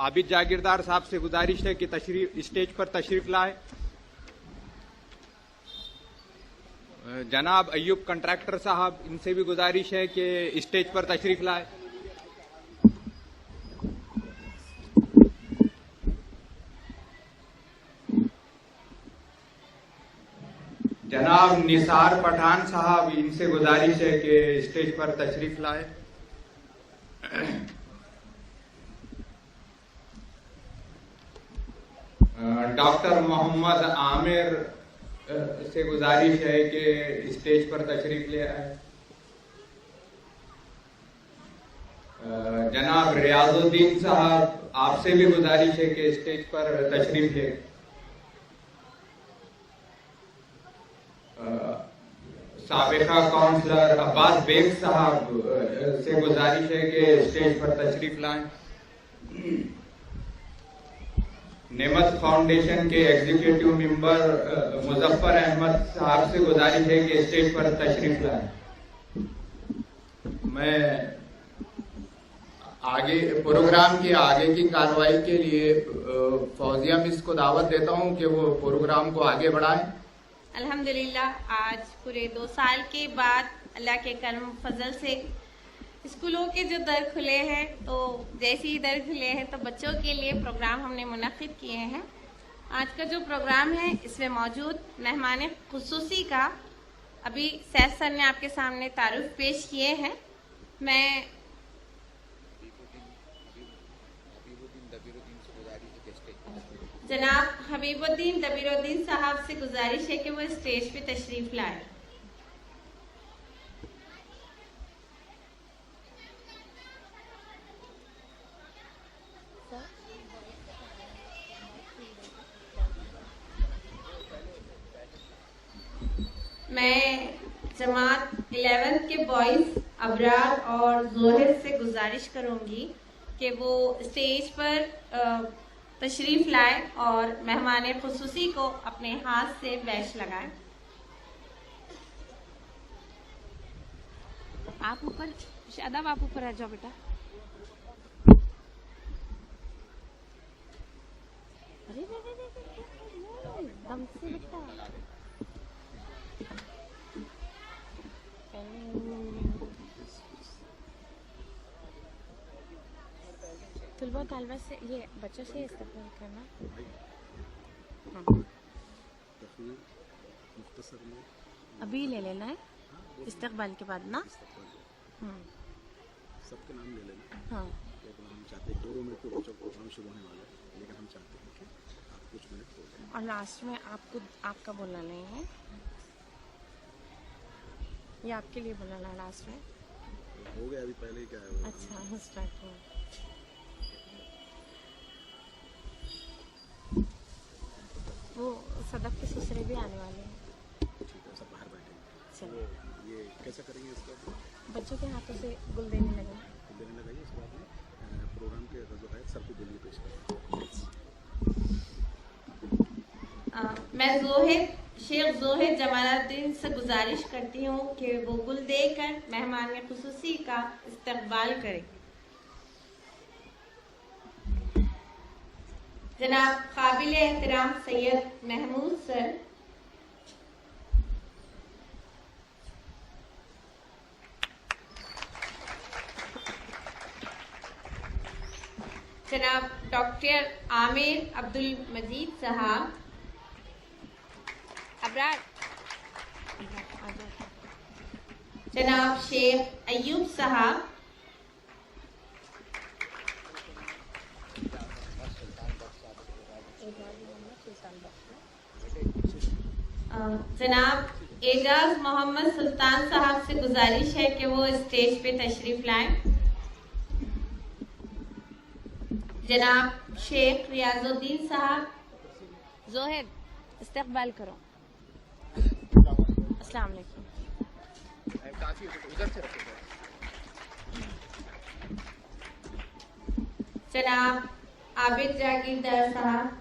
आबिद जागीरदार साहब से गुजारिश है कि स्टेज पर तशरीफ लाए। जनाब अय्यूब कंट्रैक्टर साहब, इनसे भी गुजारिश है कि स्टेज पर तशरीफ लाए। जनाब निसार पठान साहब, इनसे गुजारिश है कि स्टेज पर तशरीफ लाए। डॉक्टर मोहम्मद आमिर से गुजारिश है कि स्टेज पर तशरीफ ले आए। जनाब रियाजुद्दीन साहब, आपसे भी गुजारिश है कि स्टेज पर तशरीफ ले। साबिका काउंसलर अब्बास बेग साहब से गुजारिश है कि स्टेज पर तशरीफ लाएं। नेमत फाउंडेशन के एग्जीक्यूटिव मेंबर मुजफ्फर अहमद साहब से गुजारिश है कि स्टेज पर तशरीफ लाएं। मैं आगे प्रोग्राम की आगे की कार्रवाई के लिए फौजिया मिस को दावत देता हूं कि वो प्रोग्राम को आगे बढ़ाएं। अल्हम्दुलिल्लाह, आज पूरे 2 साल के बाद अल्लाह के करम फजल से स्कूलों के जो दर खुले हैं, तो जैसे ही दर खुले हैं तो बच्चों के लिए प्रोग्राम हमने मुनक्किद किए हैं। आज का जो प्रोग्राम है इसमें मौजूद मेहमान खुसूसी का अभी सैफ सर ने आपके सामने तारुफ पेश किए हैं। मैं जनाब हबीबुद्दीन दबीरुद्दीन साहब से गुजारिश है कि वो स्टेज पे तशरीफ लाए। मैं जमात 11 के बॉयज अबरार और जोहिर से गुजारिश करूंगी कि वो स्टेज पर तशरीफ लाए और मेहमान खुसूसी को अपने हाथ से बैश लगाएं। आप ऊपर, शादाब आप ऊपर आ जाओ बेटा। अरे दम से बेटा। तुलबा तालबा से ये बच्चों से इस्तेमाल करना। अभी ले लेना है इस्तेमाल के बाद ना। सबके नाम ले लेना। हाँ, हम चाहते हैं 2 मिनट में बच्चों को प्रोग्राम शुरू होने वाला है, लेकिन हम चाहते हैं कि आप कुछ मिनट बोलें और लास्ट में आपको आपका बोलना नहीं है, ये आपके लिए बोलना लास्ट में। हो गया अभी पहले ही क्या है। अच्छा स्टार्ट हुआ। वो सदफ के ससुरे भी आने वाले हैं। ठीक है, सब बाहर बैठे। चलिए, ये कैसा करेंगे इसको? बच्चों के हाथों से गुल देने लगे। लगाइए। इसके बाद में प्रोग्राम के जो है सबको बोलिए पेश करें। मैं शेख जोहिर जमालुद्दीन से गुजारिश करती हूँ कि वो गुल देकर मेहमान खुसूसी का इस्तकबाल करें। जनाब काबिल एहतराम सैयद महमूद सर, जनाब डॉक्टर आमिर अब्दुल मजीद साहब, अबरार, जनाब शेख अय्यूब साहब, जनाब एजाज मोहम्मद सुल्तान साहब से गुजारिश है कि वो स्टेज पे तशरीफ लाएं। जनाब शेख रियाजुद्दीन साहब, जोहिर इस्तकबाल करो। अस्सलाम वालेकुम। जनाब आबिद जागीरदार साहब,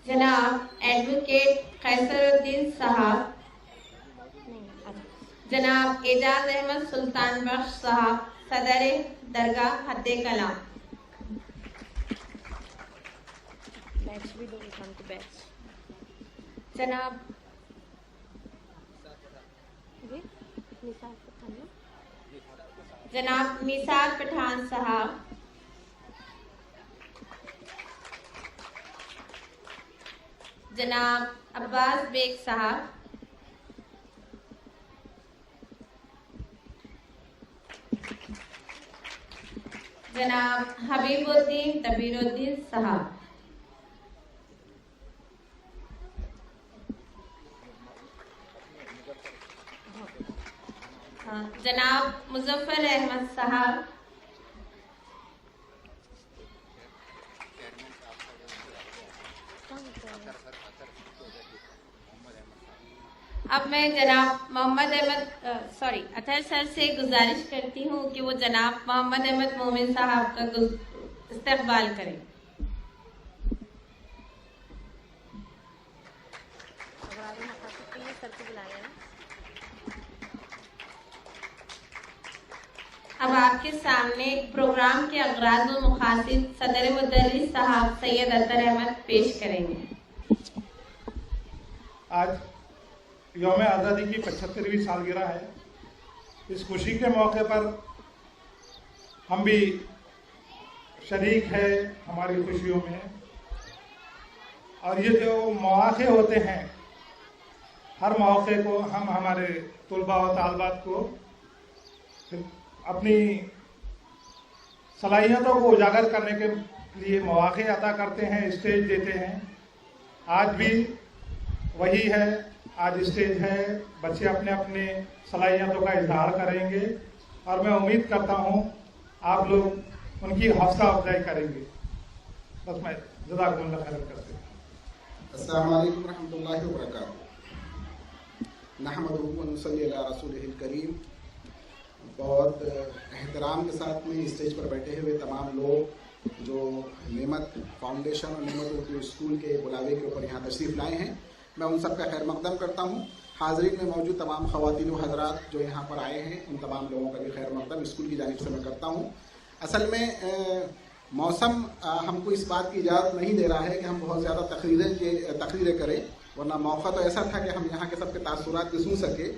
जनाब एडवोकेट कैसरुद्दीन साहब, जनाब एजाज अहमद सुल्तान बख्श साहब, सदर दरगाह हद्दे कलाम। बैच भी दो निशान को बैच। जनाब जी निशान पठान ना? जनाब निसार पठान साहब, जनाब अब्बास बेग साहब, जनाब हबीबुद्दीन तबीरुद्दीन साहब, जनाब मुजफ्फर अहमद साहब, अब मैं जनाब मोहम्मद अहमद अतहर सर से गुजारिश करती हूँ कि वो जनाब मोहम्मद अहमद मोमिन साहब का इस्तकबाल करें। सर को बुला लेना। अब आपके सामने प्रोग्राम के अगराज व मकासिद सदर मुदर्रिस साहब सैयद अतर अहमद पेश करेंगे। आज यौम आज़ादी की 75वीं सालगिरह है। इस खुशी के मौके पर हम भी शरीक है हमारी खुशियों में। और ये जो मौके होते हैं, हर मौके को हम हमारे तुलबा व तालबात को अपनी सलाहियतों को उजागर करने के लिए मौके अता करते हैं, स्टेज देते हैं। आज भी वही है, आज स्टेज है, बच्चे अपने अपने सलाहियतों का इजहार करेंगे और मैं उम्मीद करता हूँ आप लोग उनकी हौसला अफजाई करेंगे। बस मैं जज़ाकुमुल्लाह खैर करते हैं। अस्सलामु अलैकुम रहमतुल्लाहि व बरकातहू। नहमदुहु व नुसल्ली अला रसूलिहिल करीम। बहुत एहतराम के साथ में स्टेज पर बैठे हुए तमाम लोग जो नेमत फाउंडेशन और नेमत उर्दू स्कूल के बुलावे के ऊपर यहाँ तशरीफ़ लाए हैं, मैं उन सब का खैर मकदम करता हूँ। हाज़रीन में मौजूद तमाम ख़वातीन व हज़रात जो यहाँ पर आए हैं, उन तमाम लोगों का भी खैर मकदम स्कूल की जानिब से मैं करता हूँ। असल में मौसम हमको इस बात की इजाज़त नहीं दे रहा है कि हम बहुत ज़्यादा तकरीरें करें, वरना मौका तो ऐसा था कि हम यहाँ के सबके तासुरात भी सुन सके।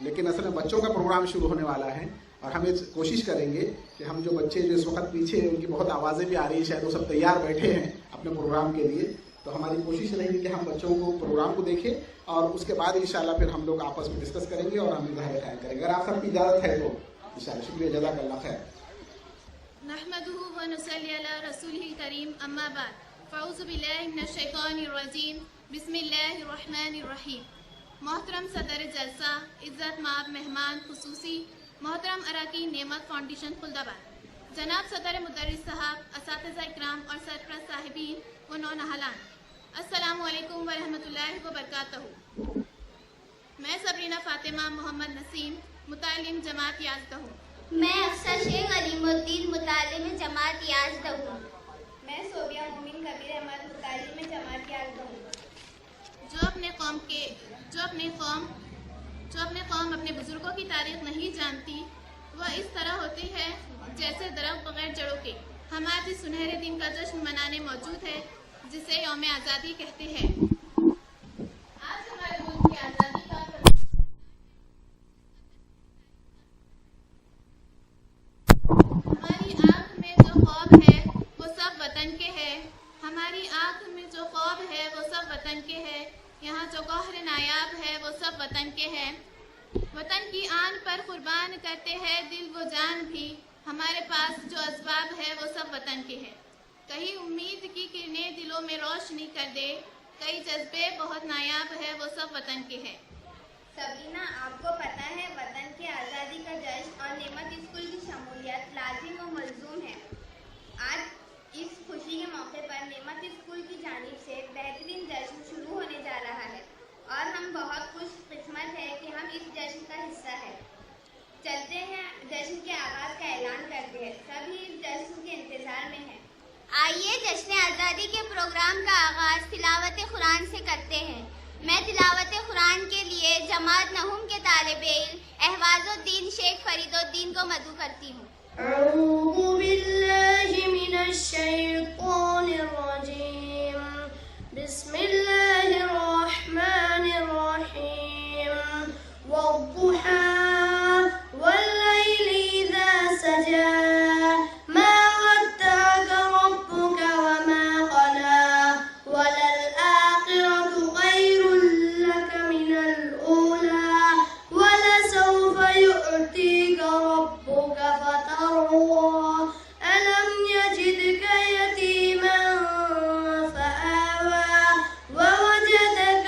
लेकिन असल में बच्चों का प्रोग्राम शुरू होने वाला है और हम ये कोशिश करेंगे कि हम जो बच्चे जो इस वक्त पीछे उनकी बहुत आवाज़ें भी आ रही है, शायद वो सब तैयार बैठे हैं अपने प्रोग्राम के लिए, तो हमारी कोशिश रहेगी कि हम बच्चों को प्रोग्राम को देखें और उसके बाद इंशाल्लाह फिर हम लोग आपस में डिस्कस करेंगे और हम इजहार ख्याल करेंगे। अगर आप सबकी इजाज़त है तो इंशाल्लाह। शुक्रिया, जज़ाकल्लाह खैर। नहमदुहु व नुसल्ली अला रसूलिहिल करीम, अम्मा बाद, फ़अऊज़ु बिल्लाहि मिनश शैतानिर रजीम, बिस्मिल्लाहिर रहमानिर रहीम। मोहतरम सदर जलसा, इज़्ज़त माब मेहमान खुसूसी, मोहतरम अराकीन नेमत फाउंडेशन खुलदाबाद, जनाब सदर मुदर्रिस साहब, असातिज़ा इकराम और सरपरस्त साहिबीन व नौनहलान, अस्सलामु अलैकुम व रहमतुल्लाहि व बरकातहू। मैं सबरीना फातिमा मोहम्मद नसीम, मुतालिम जमात याज़दा हूँ। मैं अफसर शेख अलीमुद्दीन, मुतालिम जमात याज़दा हूँ। मैं सोबिया मोमिन कबीर अहमद, मुतालिम जमात याज़दा हूँ। जो अपने कौम अपने बुजुर्गों की तारीख नहीं जानती, वह इस तरह होती है जैसे दरख्त बगैर जड़ों के। हम आज इस सुनहरे दिन का जश्न मनाने मौजूद है जिसे यौम आज़ादी कहते हैं। आज हमारे मुल्क की आज़ादी का हमारी आँख में जो ख्वाब है वो सब वतन के है। हमारी आँख में जो ख्वाब है वो सब वतन के है। यहाँ जो गौहर नायाब है वो सब वतन के हैं। वतन की आन पर कुर्बान करते हैं दिल वो जान भी। हमारे पास जो असबाब है वो सब वतन के हैं। कहीं उम्मीद की किरणें दिलों में रोशनी कर दे, कई जज्बे बहुत नायाब है वो सब वतन के हैं। सबीना, आपको पता है वतन की आज़ादी का जश्न और नेमत स्कूल की शमूलियत लाजिम व मलजूम है। आज इस खुशी के मौके पर नेमत स्कूल की जानिब से बेहतरीन जश्न शुरू होने जा रहा है और हम बहुत खुशकिस्मत है कि हम इस जश्न का हिस्सा है। चलते हैं जश्न के आगाज का ऐलान करते हैं। सभी इस जश्न के इंतजार में हैं। आइए जश्न आज़ादी के प्रोग्राम का आगाज तिलावत कुरान से करते हैं। मैं तिलावत कुरान के लिए जमात नहुम के तालिब इल्म अहवाजुद्दीन शेख फरीदुद्दीन को मदू करती हूँ। अऊज़ु बिल्लाहि मिनश शैतानिर रजीम। बिस्मिल्लाहिर रहमानिर रहीम। वद्दुहा वल्लैलि इज़ा सजा मा वद्दअक रब्बुक वमा क़ला वलल आखिरतु खैरुल लक मिनल ऊला वलसौफ यु'तीका रब्बुक फतरदा अलम यजिदक यतीमन फआवा ववजदक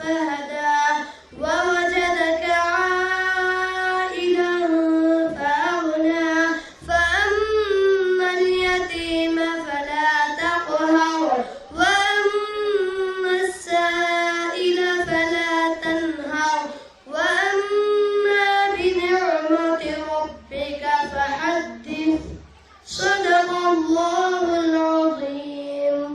फहदा ववजदक आइलन फअगना फअम्मल यतीम फला तक़हर वअम्मस साइल फला तनहर वअम्मा बिनिअमति रब्बिक फहद्दिस। सदक़ल्लाहुल अज़ीम।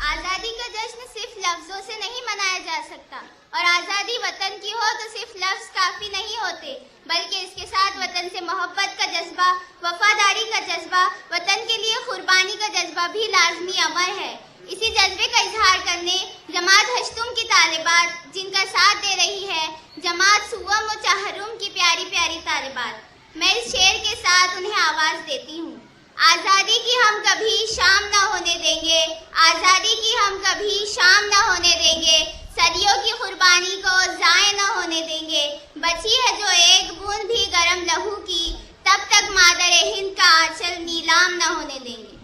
आज़ादी का जश्न सिर्फ लफ्जों से नहीं मनाया जा सकता और आज़ादी वतन की हो तो सिर्फ लफ्ज काफी नहीं होते, बल्कि इसके साथ वतन से मोहब्बत का जज्बा, वफादारी का जज्बा, वतन के लिए कुर्बानी का जज्बा भी लाजमी अमर है। इसी जज्बे का इजहार करने जमात हश्तुम की तालिबात, जिनका साथ दे रही है जमात सुवम व चाहरुम की प्यारी प्यारी तालिबात, मैं इस शेर के साथ उन्हें आवाज देती हूँ। आज़ादी की हम कभी शाम न होने देंगे, आज़ादी की हम कभी शाम न होने देंगे, सदियों की कुर्बानी को ज़ाय न होने देंगे। बची है जो एक बूंद भी गरम लहू की, तब तक मादर हिंद का आंचल नीलाम न होने देंगे।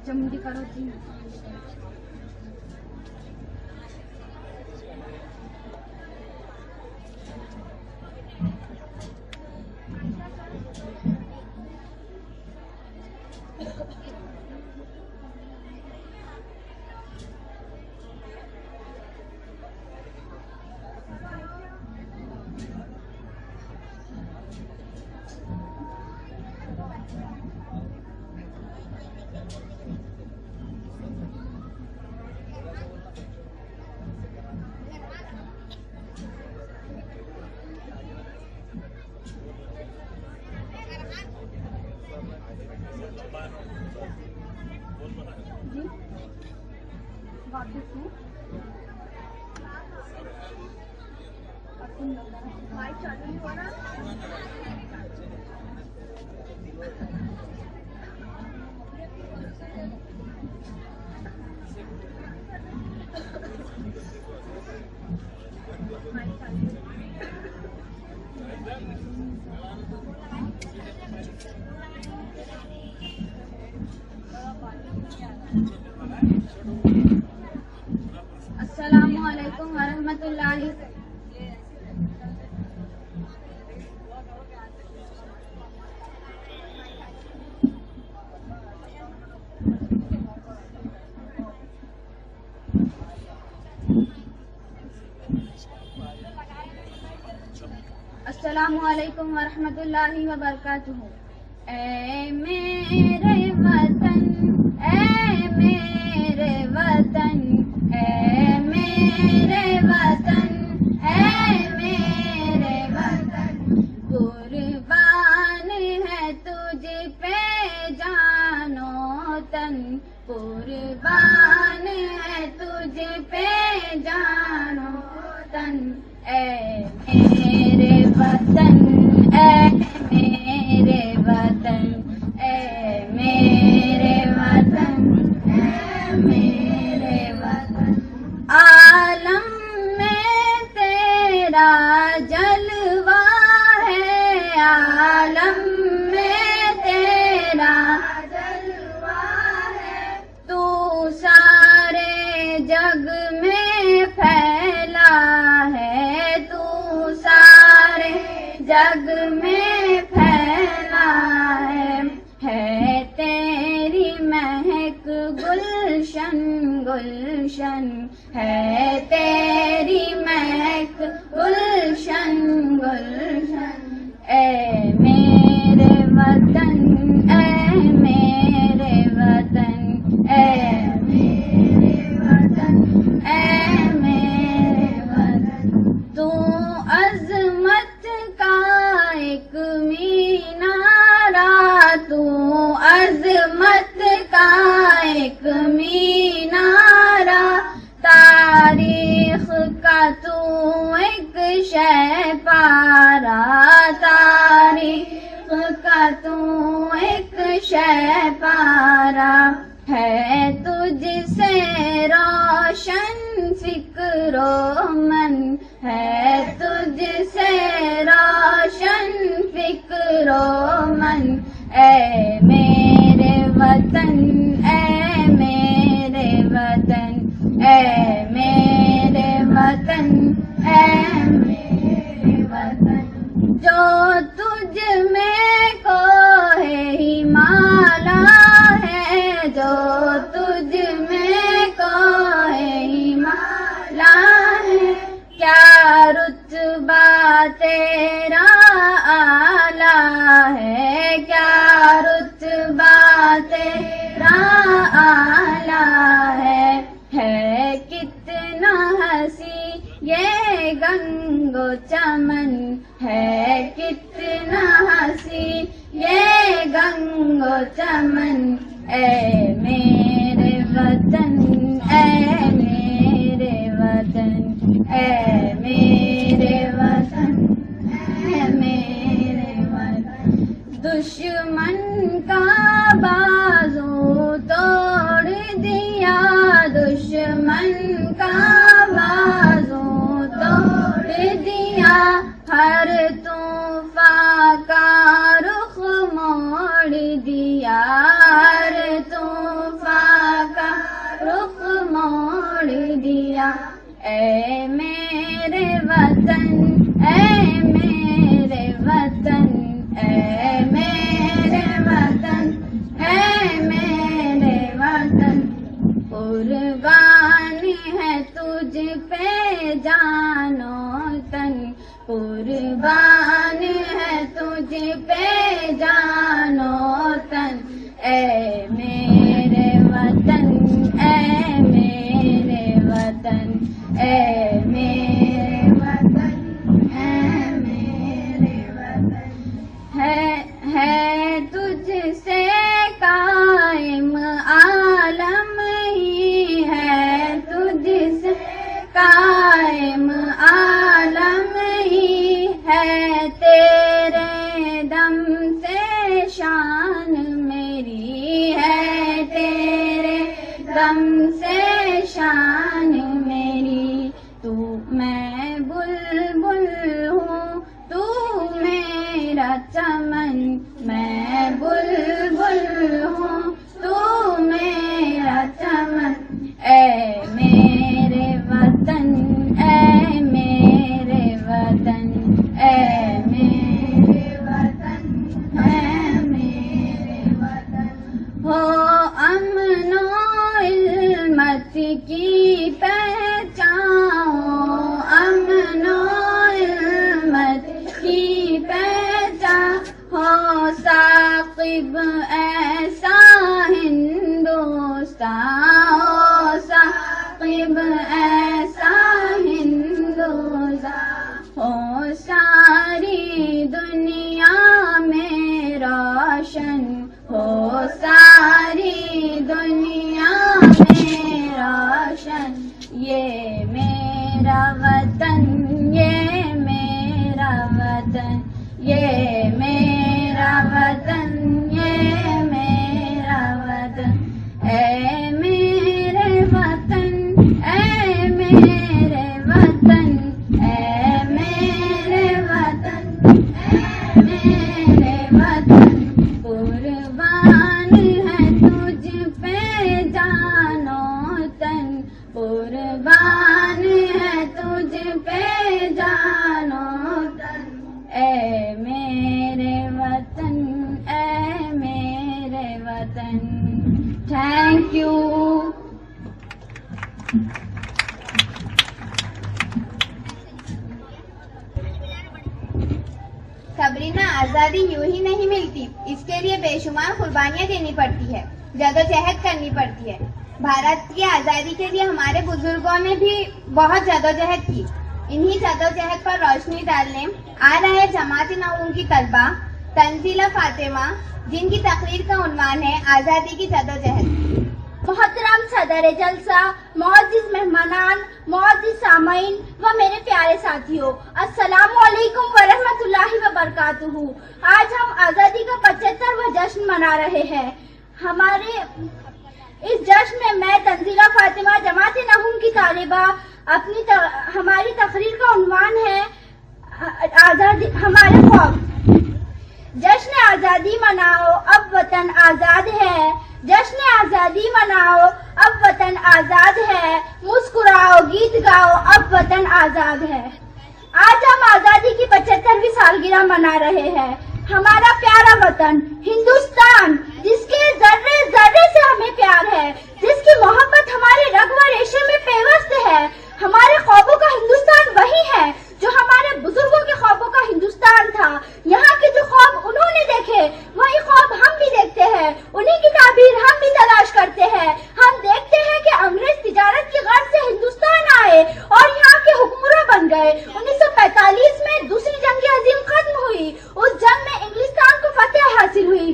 चमड़ी करो जी। अस्सलामुअलैकुम वरहमतुल्लाहि। अस्सलामुअलैकुम वरहमतुल्लाहि वबरकातुहू। ऐ मेरे वतन, ऐ मेरे वतन, ऐ मेरे वतन, ऐ मेरे वतन, कुर्बान है तुझ पे जानो तन, कुर्बान है तुझ पे जानो तन। ऐ मेरे वतन, ऐ मेरे वतन, ऐ मेरे वतन, ऐ मेरे वतन, आलम में तेरा जलवा है, आलम में तेरा जलवा है, तू सारे जग में फैला है, तू सारे जग में फैला है तेरी महक गुलशन गुलशन, है तेरी महक गुलशन गुलशन। ऐ मेरे वतन, ऐ मेरे वतन, ऐ मेरे वतन, ऐ मेरे वतन, तू अज़मत का एक मीनारा, तू अज़मत का एक मीनारा, तारीख का तू एक शहपारा, तारीख का तू एक शहपारा, है तुझसे रोशन फिक्रो मन, है तुझसे रोशन फिक्रो मन। ऐ मेरे वतन, ऐ मेरे वतन, ऐ मेरे वतन, ऐ मेरे वतन, जो तुझ में कोहे हिमाला है, जो तुझ में कोहे हिमाला है, क्या रुतबा तेरा आला है, क्या रुतबा तेरा आला है कितना हंसी ये गंगो चमन, है कितना रंगो चमन ऐ मेरे वतन, ऐ मेरे वतन, ऐ मेरे वतन, ऐ मेरे वतन। दुश्मन का बाजू तोड़ दिया, दुश्मन का बाजू तोड़ दिया, हर तूफान का रुख मोड़ दिया, हर तूफान का रुख मोड़ दिया। ऐ मेरे वतन, ऐ मेरे वतन, ऐ मेरे वतन, ऐ मेरे वतन। कुर्बान है तुझ पे जानो तन, कुर्बान है तुझ पे जानो तन। ऐ मेरे वतन, ऐ मेरे वतन, ऐ मेरे वतन, ऐ मेरे वतन। है तुझसे कायम आलम ही, है तुझसे कायम आलम ही, है तेरे दम से शान मेरी, है तेरे दम से शान मेरी। तू मैं बुलबुल हूँ, तू मेरा चमन, मैं बुलबुल हूँ, तू मेरा चमन। ऐ मेरे वतन, ऐ मेरे वतन, ऐ मेरे वतन, ऐ मेरे वतन। हो अमनो इल्मत की पहचान, अमनो इल्मत की पहचान। हो साकिब ऐसा हिंदुस्तान, हो साकिब ऐसा हिंदुस्तान। हो सारी दुनिया में रोशन, हो सारी दुनिया में रोशन। ये मेरा वतन, ये मेरा वतन, ये मेरा वतन, ये मेरा वतन। ऐ मेरे वतन, ऐ मेरे वतन, ऐ मेरे वतन, ऐ मेरे वतन। कुर्बान है तुझ पे जानो तन, कुर्बान है तुझ पे जानो तन। ऐ मेरे वतन, ऐ मेरे वतन। Thank you. सबरीना, आजादी यूं ही नहीं मिलती, इसके लिए बेशुमार कुर्बानियां देनी पड़ती है, जदोजहद करनी पड़ती है। भारत की आजादी के लिए हमारे बुजुर्गों ने भी बहुत जदोजहद की। इन्हीं जदोजहद पर रोशनी डालने आ रहे जमात नऊम की तलबा तंजीला फातिमा, जिनकी तकरीर का उन्वान है आजादी की जदोजहद। मोहतरम सदर जलसा, मोअज़्ज़िज़ मेहमानान, मोअज़्ज़िज़ सामईन व मेरे प्यारे साथियों, अस्सलामु अलैकुम व रहमतुल्लाहि व बरकातुहू। आज हम आजादी का 75वां जश्न मना रहे हैं। हमारे इस जश्न में मैं तंजीला फातिमा, जमात नऊम की तालिबा, हमारी तकरीर का उन्वान है आजादी हमारे ख्वाब। जश्न आजादी मनाओ, अब वतन आजाद है। जश्न आजादी मनाओ, अब वतन आजाद है। मुस्कुराओ, गीत गाओ, अब वतन आजाद है। आज हम आजादी की 75वीं सालगिरह मना रहे हैं। हमारा प्यारा वतन हिंदुस्तान, जिसके जर्रे जर्रे से हमें प्यार है, जिसकी मोहब्बत हमारे रग व रेशे में पेवस्त है। हमारे ख्वाबों का हिंदुस्तान वही है जो हमारे बुजुर्गों के ख्वाबों का हिंदुस्तान था। यहाँ के जो ख्वाब उन्होंने देखे, वही ख्वाब हम भी देखते हैं, उन्हीं की ताबीर हम भी तलाश करते हैं। हम देखते हैं कि अंग्रेज तिजारत की गर्ज से हिंदुस्तान आए और यहाँ के हुक्मरां बन गए। 1945 में दूसरी जंग अजीम खत्म हुई। उस जंग में इंग्लिस्तान को फतेह हासिल हुई,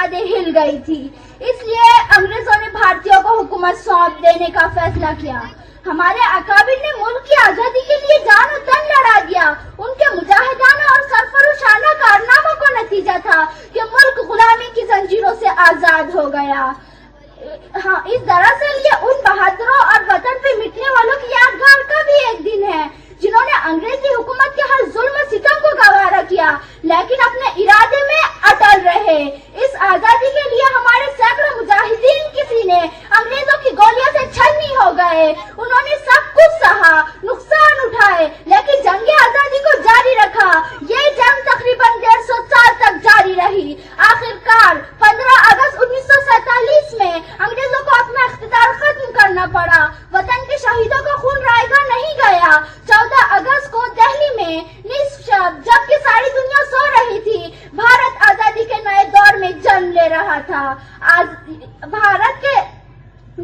सरहदें हिल गई थी। इसलिए अंग्रेजों ने भारतीयों को हुकूमत सौंप देने का फैसला किया। हमारे अकाबिर ने मुल्क की आजादी के लिए जान और तन लड़ा दिया। उनके मुजाहिदाना और सरफरोशाना कारनामों का नतीजा था कि मुल्क गुलामी की जंजीरों से आजाद हो गया। हाँ, इस दरअसल ये उन बहादुरों और वतन पे मिटने वालों की यादगार का भी एक दिन है जिन्होंने अंग्रेजी हुकूमत के हर जुल्म सितम को गवारा किया, लेकिन अपने इरादे में अटल रहे। इस आजादी के लिए हमारे सैकड़ों मुजाहिदीन की सीने अंग्रेजों की गोलियों से छलनी हो गए। उन्होंने सब कुछ सहा, नुकसान उठाए, लेकिन जंग आजादी को जारी रखा। ये जंग तकरीबन 150 साल तक जारी रही। आखिरकार 15 अगस्त 1947 में अंग्रेजों को अपना इख्तियार खत्म करना पड़ा। वतन के शहीदों का खून रायगा नहीं गया। 14 अगस्त को दिल्ली में निशब्द जबकि सारी दुनिया सो रही थी, भारत आजादी के नए दौर में जन्म ले रहा था। आज भारत के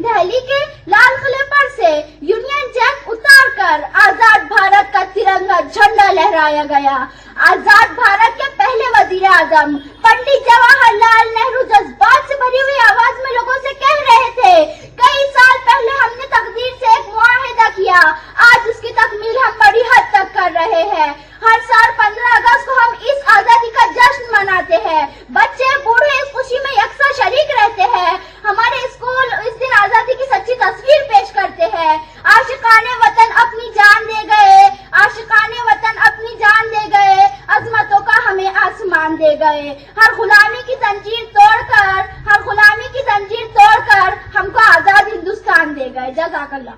दिल्ली के लाल किले पर से यूनियन जैक उतारकर आजाद भारत का तिरंगा झंडा लहराया गया। आजाद भारत के पहले वजीर आजम पंडित जवाहरलाल नेहरू जज्बात से भरी हुई आवाज में लोगों से कह रहे थे, कई साल पहले हमने तकदीर से एक मुआहिदा किया, आज उसकी तकमील हम बड़ी हद तक कर रहे हैं। हर साल 15 अगस्त को हम इस आजादी का जश्न मनाते हैं। बच्चे बूढ़े इस खुशी में यकसा शरीक रहते हैं। हमारे स्कूल इस दिन आजादी की सच्ची तस्वीर पेश करते हैं। आशिकाने वतन अपनी जान दे गए, आशिकाने वतन अपनी जान दे गए, अजमतों का हमें आसमान दे गए। हर गुलामी की जंजीर तोड़कर हमको आजाद हिंदुस्तान दे गए। जज़ाकल्लाह।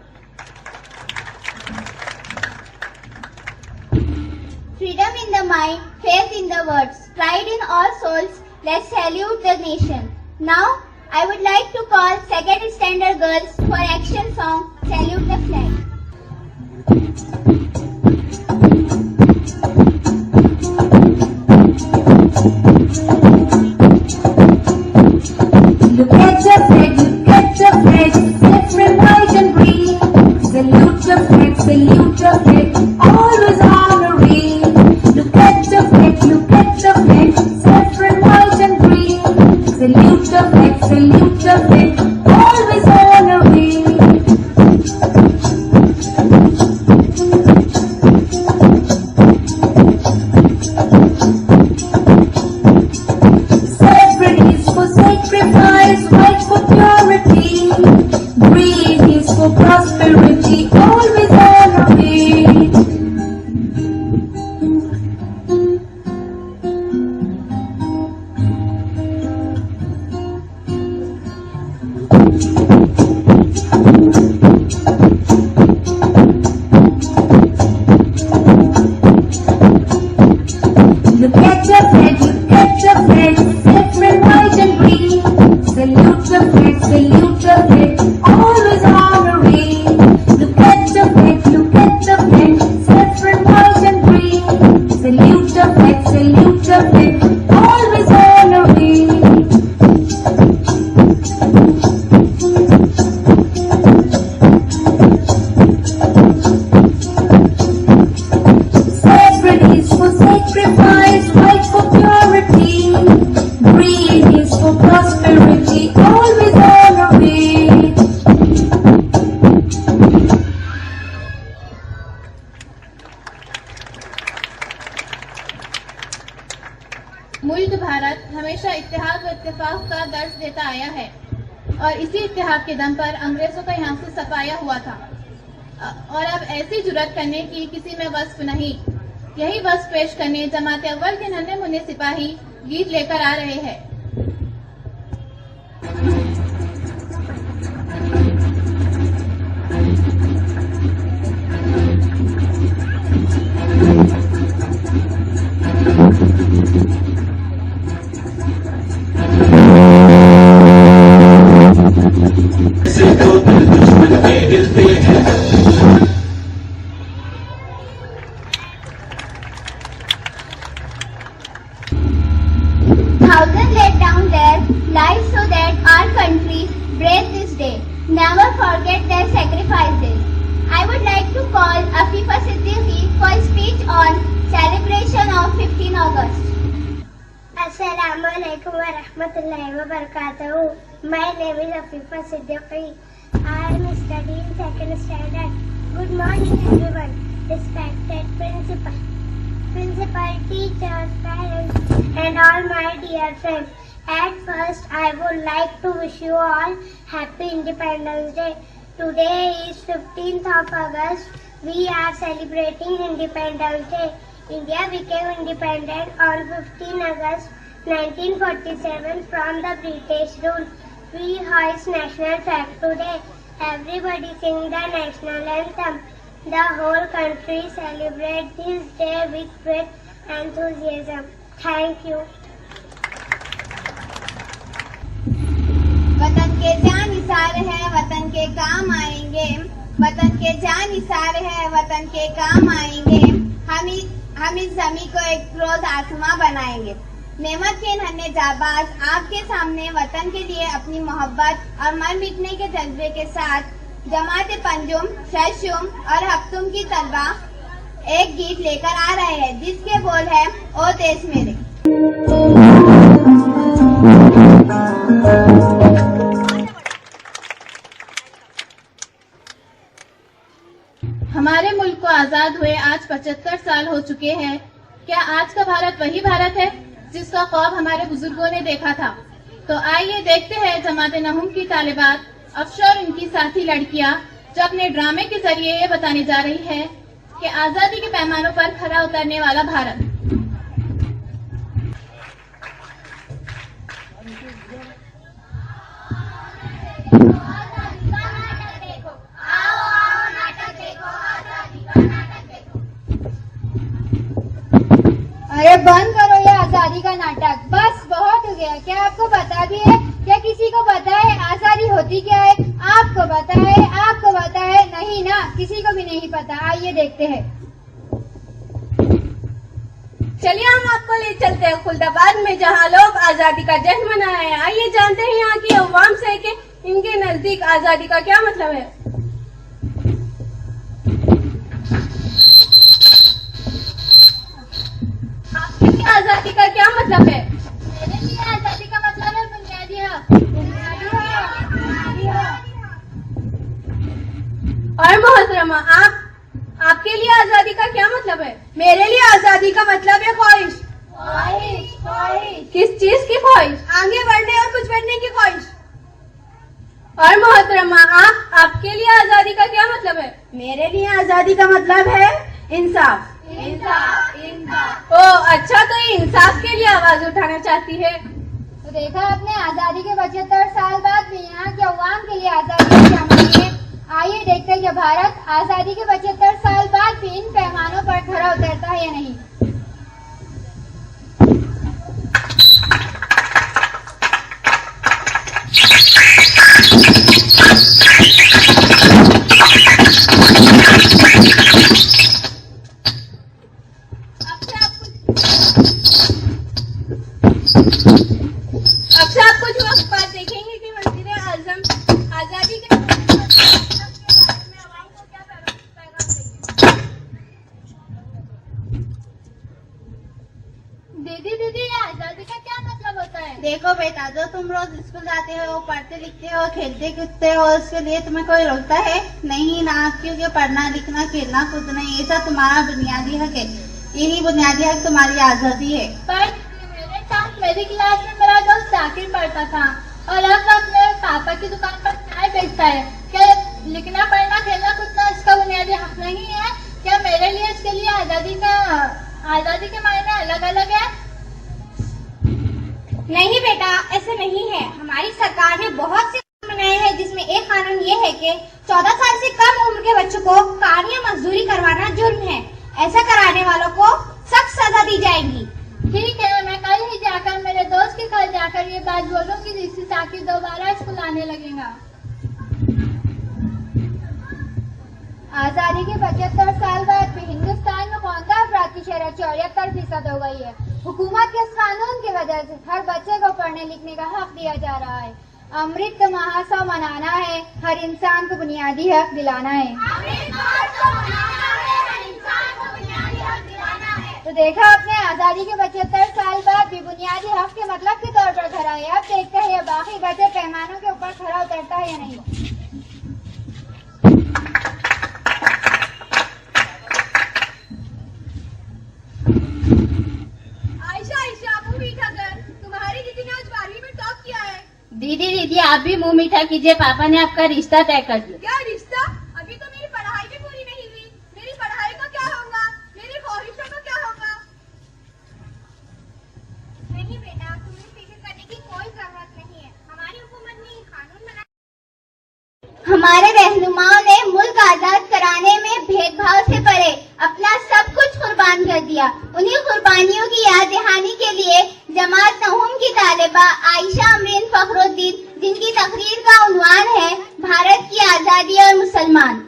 Freedom in the mind, faith in the words, pride in all souls. Let's salute the nation. Now, I would like to call second standard girls for action song, Salute the Flag. Look at your flag, different white and green. Salute your flag, always honoring. Look at your flag, different white and green. Salute your flag, always honoring. Sacrifice, fight for purity. Green is for prosperity, always honor it. Look at your flag, different white and green. Salute your flag, always honoring. Look at your flag, different white and green. Salute your flag, always honoring. Sacred is for sacrifice, fight for purity. Green is for prosperity, always honor it. मुल्क भारत हमेशा इत्तेहाद व इत्तेफाक का दर्ज देता आया है और इसी इत्तेहाद के दम पर अंग्रेजों का यहाँ से सफाया हुआ था और अब ऐसी जुर्रत करने की किसी में वस्फ नहीं। यही वस्फ पेश करने जमात अव्वल के नन्हे मुन्ने सिपाही गीत लेकर आ रहे हैं। Thousands laid down their lives so that our country breathes this day. Never forget their sacrifices. I would like to call Afifa Siddiqui for a speech on celebration of 15 August. Assalamualaikum warahmatullahi wabarakatuh. My name is Afifa Siddiqui. I am studying second standard. Good morning everyone. Respected principal, teachers, parents and all my dear friends. At first I would like to wish you all Happy Independence Day. Today is 15th of August. We are celebrating Independence Day. India became independent on 15 August 1947 from the British rule. We hoist national flag today. Everybody sing the national anthem. The whole country celebrates this day with great enthusiasm. Thank you. वतन के जान निसार है, वतन के काम आएंगे। वतन के जान निसार है, वतन के काम आएंगे। हम इस जमी को एक रोज आसमां बनाएंगे। नेमत के नन्हे जाबाज आपके सामने वतन के लिए अपनी मोहब्बत और मर मिटने के जज्बे के साथ जमात पंजुम, शशुम और हफ्तुम की तलबा एक गीत लेकर आ रहे हैं, जिसके बोल है ओ देश मेरे। हमारे मुल्क को आजाद हुए आज 75 साल हो चुके हैं। क्या आज का भारत वही भारत है जिसका ख्वाब हमारे बुजुर्गों ने देखा था? तो आइए देखते हैं जमात नहुम की तालिबात अफसर उनकी साथी लड़कियां जो अपने ड्रामे के जरिए ये बताने जा रही है कि आजादी के पैमानों पर खरा उतरने वाला भारत। अरे बंद करो ये आजादी का नाटक, बस बहुत हो गया। क्या आपको पता भी है? क्या किसी को पता है आजादी होती क्या है? आपको पता है? आपको पता है? नहीं ना, किसी को भी नहीं पता। आइए देखते हैं। चलिए हम आपको ले चलते हैं खुलदाबाद में, जहाँ लोग आजादी का जश्न मना रहे हैं। आइए जानते हैं यहाँ की अवाम से कि इनके नजदीक आजादी का क्या मतलब है। आजादी का क्या मतलब है? मेरे लिए आजादी का मतलब है बुनियादी हक। और मोहतरमा आपके लिए आजादी का क्या मतलब है? मेरे लिए आजादी का मतलब है ख्वाहिश। किस चीज की ख्वाहिश? आगे बढ़ने और कुछ बनने की ख्वाहिश। और मोहतरमा आपके लिए आजादी का क्या मतलब है? मेरे लिए आजादी का मतलब है इंसाफ। ओ अच्छा, तो ये इंसाफ के लिए आवाज उठाना चाहती है। तो देखा आपने, आजादी के 75 साल बाद भी यहाँ के अवाम के लिए आजादी क्या मानी है। आइए देखते हैं कि भारत आजादी के 75 साल बाद भी इन पैमानों पर खरा उतरता है या नहीं। अच्छा, आप कुछ वक्त बाद देखेंगे कि वज़ीर आज़म आजादी के दीदी आजादी का क्या मतलब होता है? देखो बेटा, जो तुम रोज स्कूल जाते हो, पढ़ते लिखते हो, खेलते कूदते हो, उसके लिए तुम्हें कोई रोकता है नहीं ना, क्योंकि पढ़ना लिखना खेलना कूदना ये सब तुम्हारा बुनियादी हक है। यही बुनियादी हक तुम्हारी आजादी है। पर मेरे साथ मेरी क्लास में मेरा दोस्त जाकिर पढ़ता था और अब अपने पापा की दुकान पर चाय बेचता है। क्या लिखना पढ़ना खेलना कूदना इसका बुनियादी हक नहीं है? क्या मेरे लिए इसके लिए आजादी के मायने अलग अलग है? नहीं बेटा, ऐसे नहीं है। हमारी सरकार ने बहुत से कानून बनाए हैं, जिसमें एक कानून ये है कि 14 साल से कम उम्र के बच्चों को काम या मजदूरी करवाना जुर्म है। ऐसा कराने वालों को सख्त सजा दी जाएगी। ठीक है, मैं कल ही जाकर मेरे दोस्त के घर जाकर ये बात बोलूंगी, जिससे ताकि दोबारा स्कूल आने लगेगा। आजादी के 75 साल बाद भी हिंदुस्तान में खौंदा अफराद की शरह 74% हो गई है। हुकूमत के इस कानून की वजह से हर बच्चे को पढ़ने लिखने का हक दिया जा रहा है। अमृत महोत्सव मनाना है, हर इंसान को बुनियादी हक दिलाना है। तो देखा आपने आजादी के 75 साल बाद भी बुनियादी हक के मतलब के तौर पर खड़ा है। अब देखते हैं बाकी बचे पैमानों के ऊपर खड़ा उतरता है या नहीं। आयशा मुंह मीठा कर, तुम्हारी दीदी ने आज 12वीं में टॉप किया है। दीदी आप भी मुंह मीठा कीजिए, पापा ने आपका रिश्ता तय कर दिया। क्या रिश्ता? अभी तो मेरी पढ़ाई भी पूरी नहीं हुई। मेरी पढ़ाई का क्या होगा? मेरी ख्वाहिशों का क्या होगा? नहीं बेटा, तुम्हें फिक्र करने की कोई जरूरत नहीं है। हमारी हुकूमत ने कानून बनाया। हमारे रहनुमाओं ने मुल्क आजाद कराने में भेदभाव से परे अपना सब कुछ कुर्बान कर दिया। उन्हीं कुर्बानियों की याद दहानी के लिए जमात नहुम की तालिबा आयशा अमरीन फखरुद्दीन, जिनकी तकरीर का उन्वान है भारत की आजादी और मुसलमान।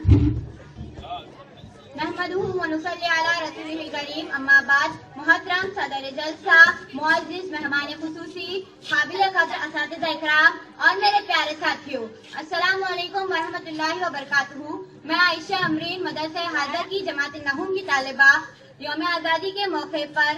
नहमदुहु व नुसल्ली अला रसूलिल करीम, अम्मा बाद। मोहतरम सदर जलसा, मुअज़्ज़िज़ मेहमान खुसूसी, काबिल कदर असातिज़ा इकराम और मेरे प्यारे साथियों, अस्सलामु अलैकुम व रहमतुल्लाहि व बरकातुहू। मैं आयशा अमरीन मदरसा हाज़र की जमात नहुम की तालिबा यौम आज़ादी के मौके पर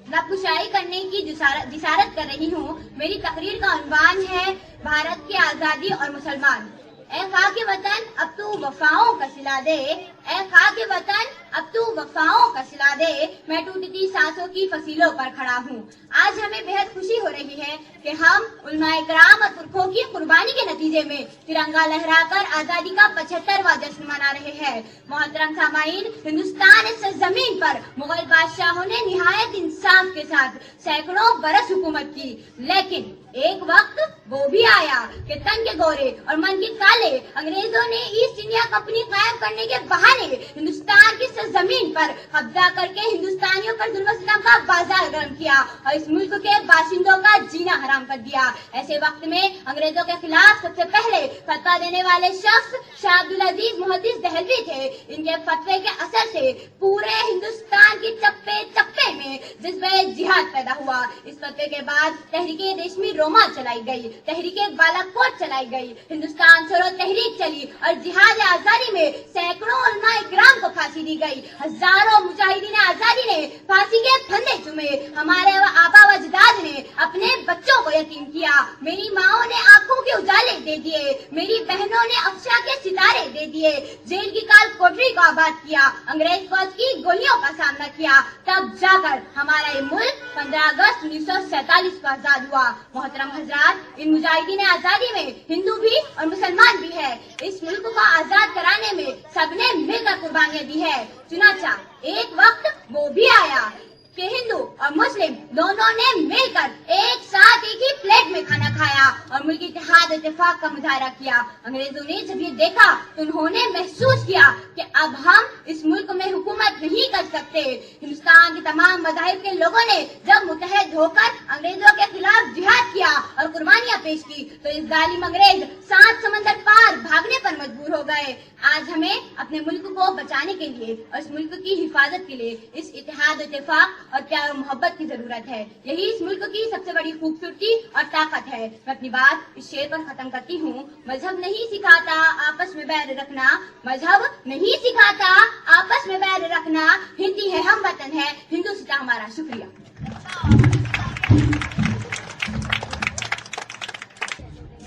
लबकुशाई करने की जिसारत कर रही हूँ। मेरी तकरीर का उन्वान है भारत की आजादी और मुसलमान। ए खाके वतन अब तू वफाओं का सिला दे, ए खाके वतन अब तू वफाओं का सिला दे, मैं टूटती सांसों की फसीलों पर खड़ा हूँ। आज हमें बेहद खुशी हो रही है कि हम उलमाए किराम और पुरखों की कुर्बानी के नतीजे में तिरंगा लहराकर आजादी का 75वां जश्न मना रहे हैं। मोहतरम सामाईन, हिंदुस्तान इस जमीन पर मुगल बादशाहों ने निहायत इंसाफ के साथ सैकड़ों बरस हुकूमत की, लेकिन एक वक्त वो भी आया कि तन के गोरे और मन के काले अंग्रेजों ने ईस्ट इंडिया कंपनी कायम करने के बहाने हिंदुस्तान की जमीन पर कब्जा करके हिंदुस्तानियों पर जुल्म सितम का बाजार गर्म किया और इस मुल्क के बाशिंदों का जीना हराम कर दिया। ऐसे वक्त में अंग्रेजों के खिलाफ सबसे पहले फतवा देने वाले शख्स शाह अब्दुल अजीज मुहद्दिस दहलवी थे। इनके फतवे के असर से पूरे हिंदुस्तान के चप्पे चप्पे में जज्बे जिहाद पैदा हुआ। इस फतवे के बाद तहरीके रेशमी रोमा चलाई गई, तहरीके बालाकोट चलाई गई, हिंदुस्तान छोड़ो तहरीक चली और जिहाद आजादी में सैकड़ों उलमा इकराम को फांसी दी गई। हजारों मुजाहिदीन आजादी ने फांसी के फंदे चुमे। हमारे आबा व अजदाद ने अपने बच्चों को यतीम किया। मेरी माओं ने आंखों के उजाले दे दिए, मेरी बहनों ने अफशा के सितारे दे दिए, जेल की काल कोठरी को आबाद किया, अंग्रेज फौज की गोलियों का सामना किया। तब जाकर हमारा ये मुल्क 15 अगस्त 1947 को आजाद हुआ। मोहतरम हजरात, इन मुजाहिदीन आजादी में हिंदू भी और मुसलमान भी है। इस मुल्क को आजाद कराने में सबने मिलकर कुर्बानियां दी है। चुनाचा एक वक्त वो भी आया कि हिंदू और मुस्लिम दोनों ने मिलकर एक साथ एक ही प्लेट में खाना खाया और मुल्क इत्तेहाद इत्तेफाक का मुजाहरा किया। अंग्रेजों ने जब ये देखा तो उन्होंने महसूस किया कि अब हम इस मुल्क में हुकूमत नहीं कर सकते। हिंदुस्तान के तमाम मज़ाहिब के लोगों ने जब मुतहद होकर अंग्रेजों के खिलाफ जिहाद किया और कुर्बानियां पेश की तो इस जालिम अंग्रेज 7 समंदर पार भागने पर मजबूर हो गए। आज हमें अपने मुल्क को बचाने के लिए और इस मुल्क की हिफाजत के लिए इस इत्तेहाद इत्तेफाक और प्यार और मोहब्बत की जरूरत है। यही इस मुल्क की सबसे बड़ी खूबसूरती और ताकत है। मैं अपनी बात इस शेर पर खत्म करती हूँ। मजहब नहीं सिखाता आपस में बैर रखना, मजहब नहीं सिखाता आपस में बैर रखना, हिंदी है हम वतन है, हिंदू सिता हमारा। शुक्रिया।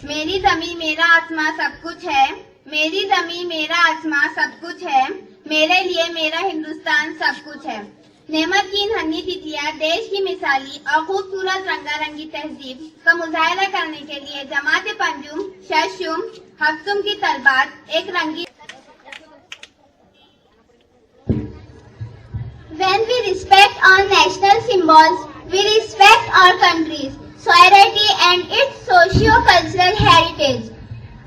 मेरी जमीन मेरा आसमां सब कुछ है, मेरी जमीन मेरा आसमां सब कुछ है, मेरे लिए मेरा हिंदुस्तान सब कुछ है। नेमत की हन्नी तितलियां देश की मिसाली और खूबसूरत रंगारंगी तहजीब का मुजाहरा करने के लिए जमात पंजुम शशुम हफ्सुम की तलबात एक रंगी। When we respect our national symbols, we respect our country's sovereignty and its socio-cultural heritage.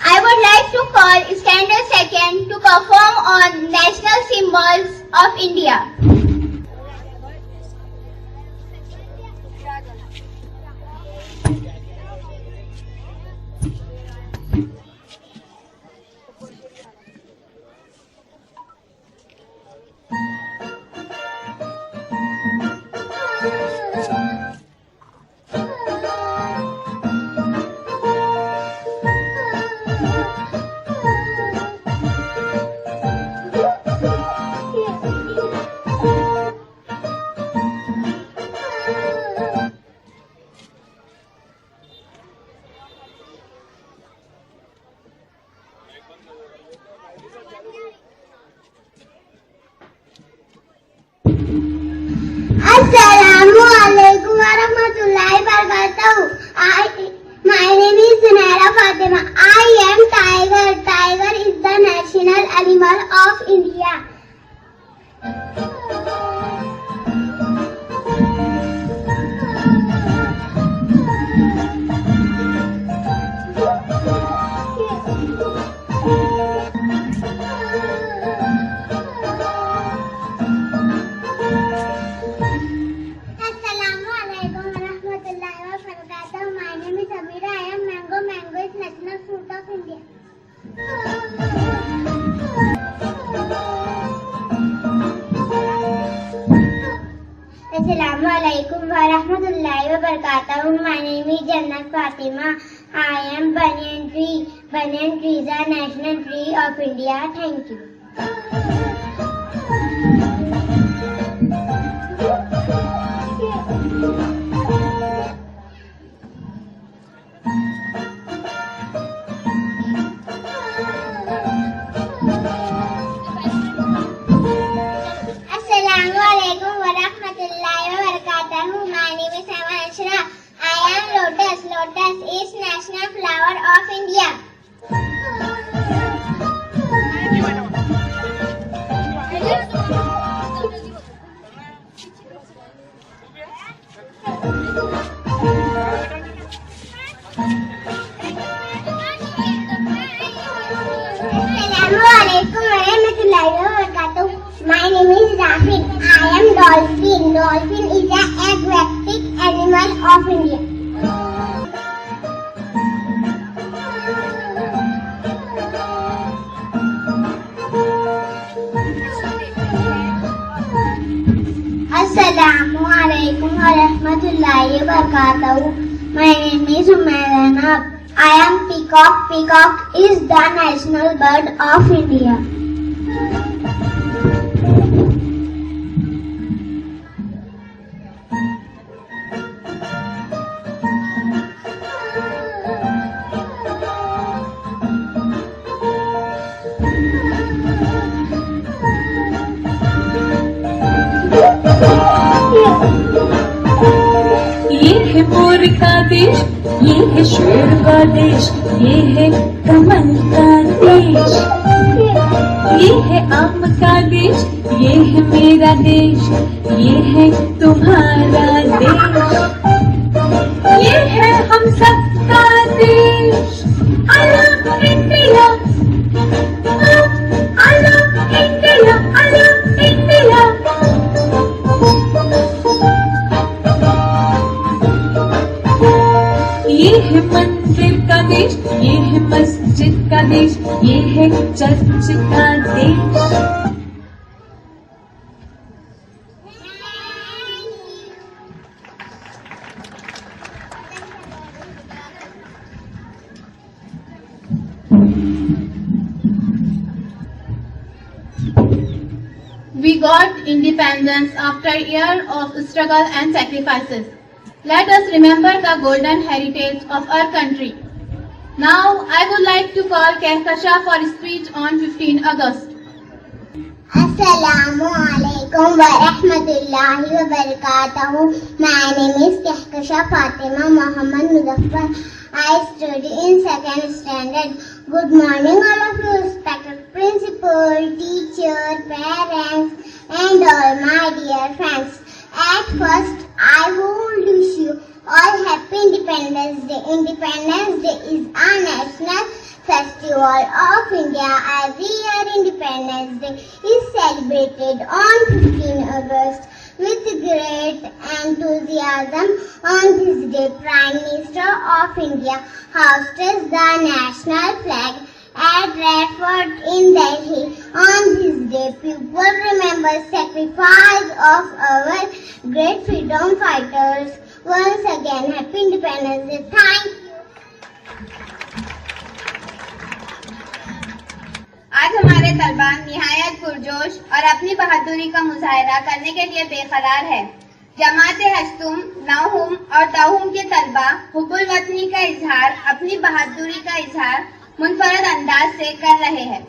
I would like to call Iskander II to perform on national symbols of India. Assalamualaikum warahmatullahi wabarakatuh. My name is Jannat Fatima. I am Banyan Tree. Banyan Tree is a national tree of India. Thank you. Assalamualaikum warahmatullahi wabarakatuh. My name is Aiman Ashra. I am lotus. Lotus is national flower of India. Assalamualaikum warahmatullahi wabarakatuh. My name is Rafid. I am dolphin. Dolphin is an aquatic animal of India. Assalamualaikum warahmatullahi wabarakatuh. My name is Umairana. I am peacock. Peacock is the national bird of India. ये है मोर का देश, ये है शेर का देश, ये है कमल का देश, ये है आम का देश, ये है मेरा देश, ये है तुम्हारा देश, ये है हम सबका देश। I love India, I love India, I love India. ये है मंदिर का देश, ये है मस्जिद का देश, ये है चर्च का देश। We got independence after a year of struggle and sacrifices. Let us remember the golden heritage of our country. Now, I would like to call Kehkashan for a speech on 15 August. Assalamualaikum warahmatullahi wabarakatuh. My name is Kehkashan Fatima Muhammad Muzaffar. I study in 2nd standard. Good morning all of you, respected principal, teacher, parents and all my dear friends. At first, I would wish you all happy Independence Day. Independence Day is a national festival of India. Every year Independence Day is celebrated on 15 August. With great enthusiasm on this day, Prime Minister of India hoists the national flag at Red Fort in Delhi. On this day, people remember sacrifice of our great freedom fighters. Once again, Happy Independence Day. Thank you. आज हमारे तलबा निहायत पुरजोश और अपनी बहादुरी का मुजाहरा करने के लिए बेकरार है। जमात हस्तुम, नहुम और तहुम के तलबा हुब्बुल वतनी का इजहार, अपनी बहादुरी का इजहार मुनफरद अंदाज से कर रहे हैं।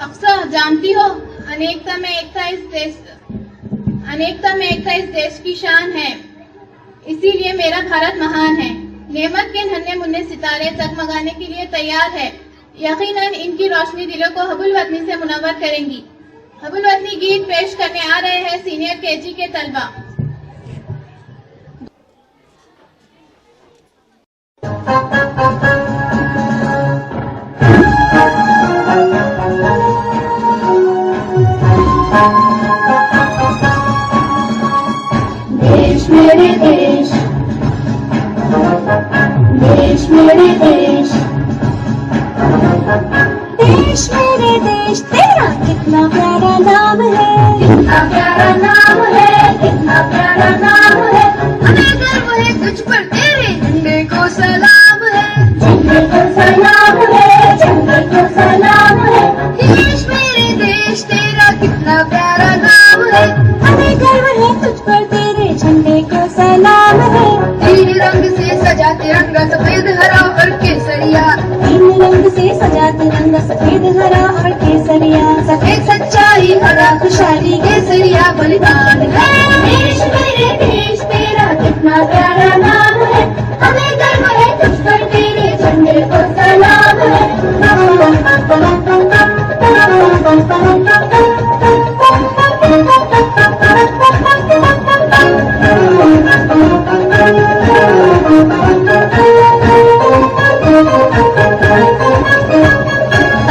अक्सर जानती हो, अनेकता में एकता इस देश की शान है। इसीलिए मेरा भारत महान है। नेमत के नन्हे मुन्ने सितारे जगमगाने के लिए तैयार है। यकीनन इनकी रोशनी दिलों को हबुल वतनी से मुनव्वर करेंगी। हबुल वतनी गीत पेश करने आ रहे हैं सीनियर केजी के तलबा। देश मेरे देश, देश मेरे देश, देश मेरे देश, तेरा कितना प्यारा नाम है, कितना प्यारा नाम है, कितना प्यारा नाम है। हमें गर्व है तुझ पर, तेरे झंडे को सलाम है, झंडे को सलाम है, झंडे को सलाम है। देश मेरे देश, तेरा कितना प्यारा नाम है। हमें गर्व है तुझ पर, तेरे झंडे को सलाम है। तीन रंग से सजा तिरंगा, सफेद हरा और केसरिया, तीन रंग से सजा तिरंगा, सफेद हरा और केसरिया। सफेद सच्चाई, हरा खुशहाली, केसरिया बलिदान है। देश मेरे देश, तेरा कितना प्यारा नाम है। हमें गर्व है तुझ पर, तेरे झंडे को सलाम है।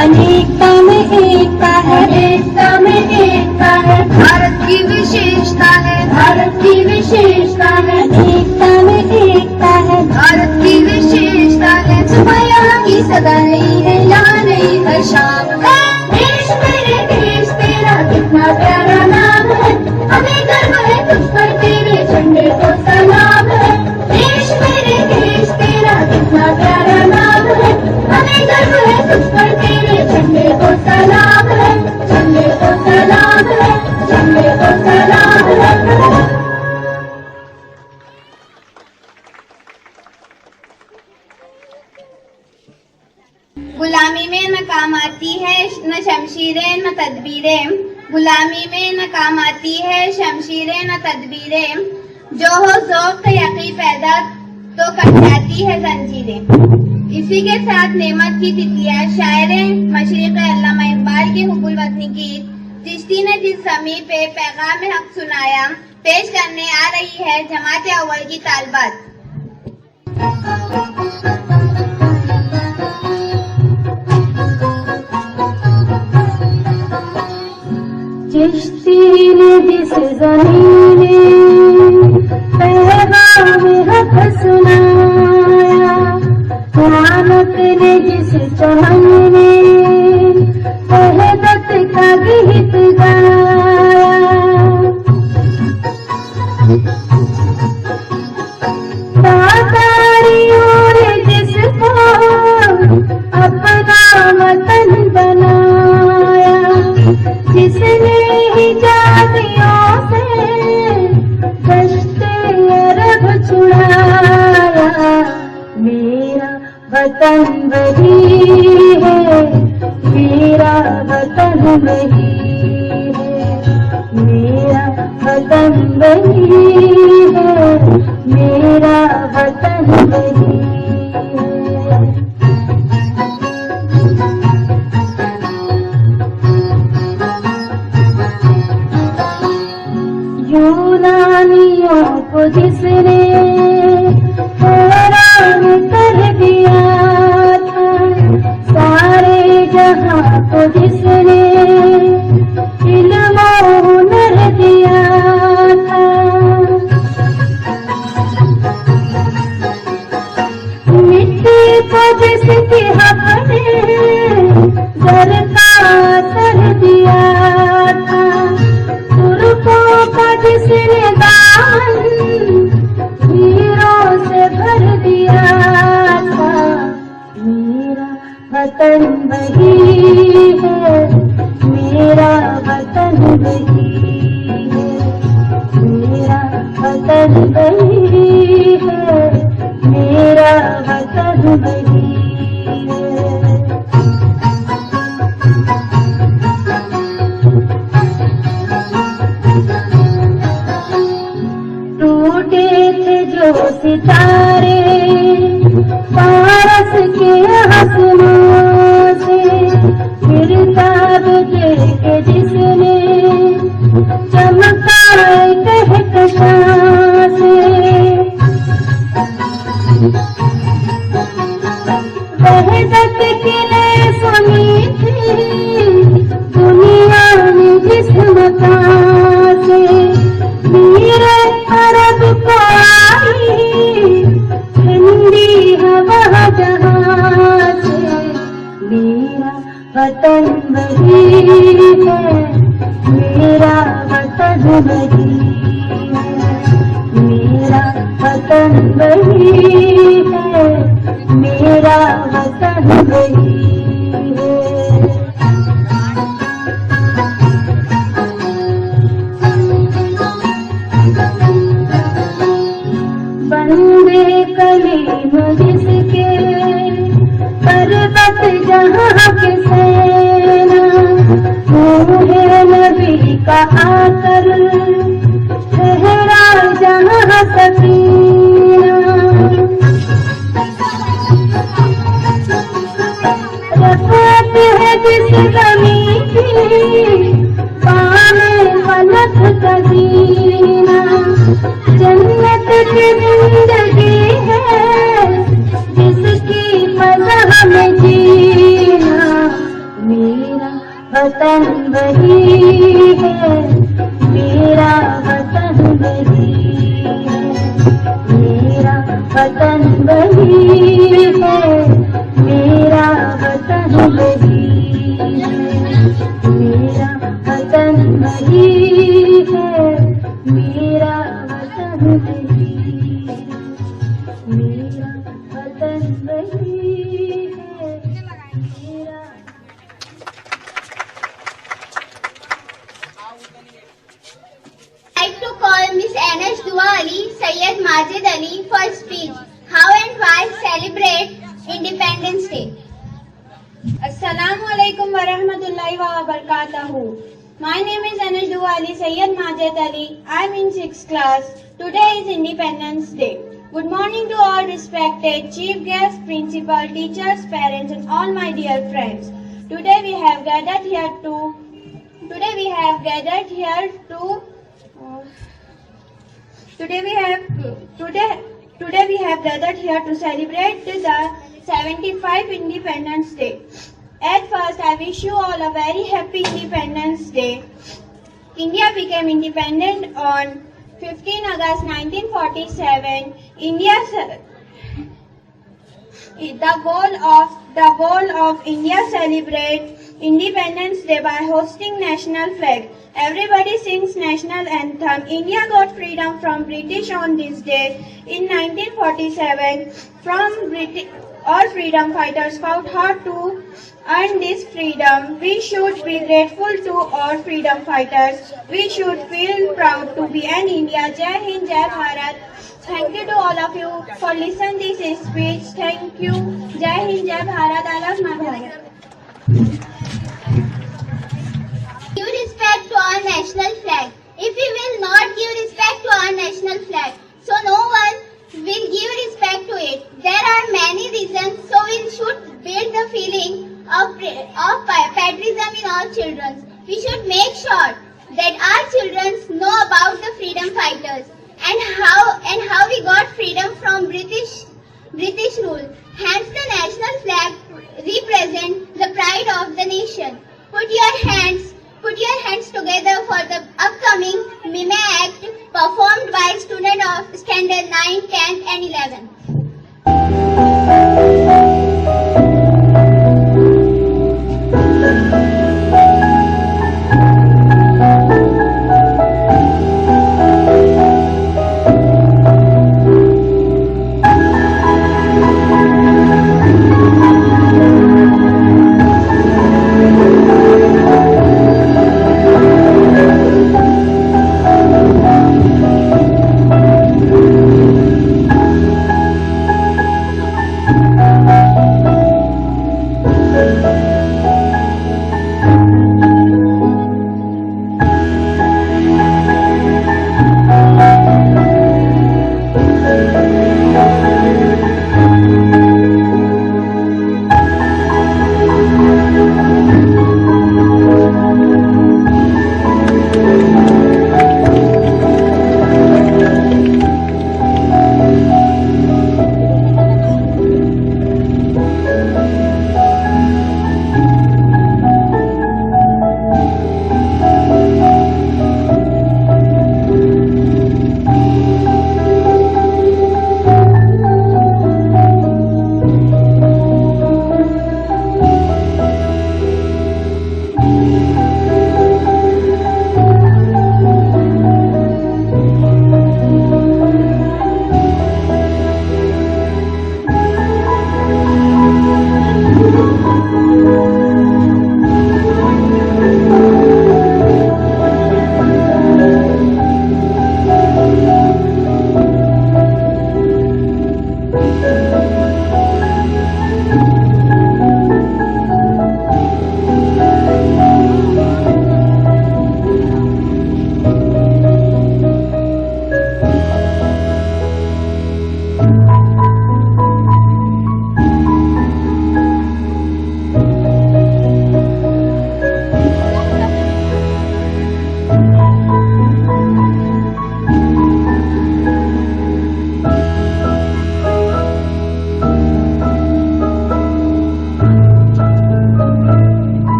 अनेकता में एकता है, एकता में एकता है। भारत की विशेषता है, भारत की विशेषता है। एकता में एकता है, भारत की विशेषता है। सुबह यहाँ की सदा नहीं है, यहाँ नहीं हर शाम है। देश मेरे देश, तेरा कितना प्यारा नाम है। हमें गर्व है तुझ पर, तेरे झंडे को सलाम है। देश मेरे देश, तेरा कितना प्यारा नाम है। हमें गर्व है तुझ पर, तेरे झंडे को सलाम है, झंडे को सलाम है, झंडे को सलाम है। गुलामी में न काम आती है न शमशीरें न तदबीरें, गुलामी में न काम आती है शमशीरें न तदबीरें। जो हो ज़ौक़ यक़ी पैदा तो कट जाती है जंजीरें। इसी के साथ नेमत की तितलियां शायर मशरिक़ अल्लामा इकबाल के हुब्बुल वतनी गीत चिश्ती ने जिस ज़मीं पे पैगाम हक सुनाया पेश करने आ रही है जमात अव्वल की तालिबात। चिश्ती ने जिस ज़मीं पैगाम हक सुनाया, कुरानत ने जिस चमन में वहदत का गीत गाया। तातारियों ने जिसको अपना वतन बनाया, जिसने हिजाज़ियों से दश्ते अरब छुड़ाया। मेरा वतन वही है, मेरा वतन वही है, मेरा वतन वही है, मेरा वतन वही है। यूनानियों को जिसने हैरान कर दिया था, सारे जहां को जिसने इल्म और हुनर दिया था। मिट्टी को जिसके हक ने जर का असर दिया था, तुर्कों का जिसने दामन हीरों से भर दिया था। मेरा वतन वही है, वतन वही है, मेरा वतन वही है, मेरा वतन वही है, मेरा वतन वही है। बंदे कलीम जिसके पर्वत जहाँ के सेना, मुहे नबी का आकर ठहरा जहाँ सकीना। रफ़त है जिस ज़मीं की पाने फलक कदीना, जन्नत की जिंदगी है जिसकी फज़ा में जीना। मेरा वतन वही है, मेरा वतन वही है, मेरा वतन वही है, मेरा वतन वही है, मेरा वतन वही है, मेरा वतन वही है, मेरा वतन वही है, मेरा। I'd like to call Miss Anas Dua Ali, Sayyid Majid Ali for speech. How and why celebrate Independence Day? Assalamu alaikum wa rahmatullahi wa barakatuhu. My name is Anas Dua Ali, Sayyid Majid Ali. I am in 6th class. Today is Independence Day. Good morning to all respected chief guests, principal, teachers, parents and all my dear friends. Today we have gathered here to celebrate the 75th Independence Day. At first, I wish you all a very happy Independence Day. India became independent on 15 August 1947. The goal of India celebrate Independence Day by hosting national flag. Everybody sings national anthem. India got freedom from British on this day in 1947. All freedom fighters fought hard to earn this freedom. We should be grateful to all freedom fighters. We should feel proud to be an India. Jai Hind, Jai Bharat. Thank you to all of you for listening this speech. Thank you. Jai Hind, Jai Bharat. I love my Bharat. Give respect to our national flag. If we will not give respect to our national flag, so no one will give respect to it. There are many reasons, so we should build the feeling of patriotism in our children. We should make sure that our children know about the freedom fighters and how we got freedom from British rule. Hence, the national flag represents the pride of the nation. Put your hands together for the upcoming Mime Act performed by students of Standard 9, 10th and 11th.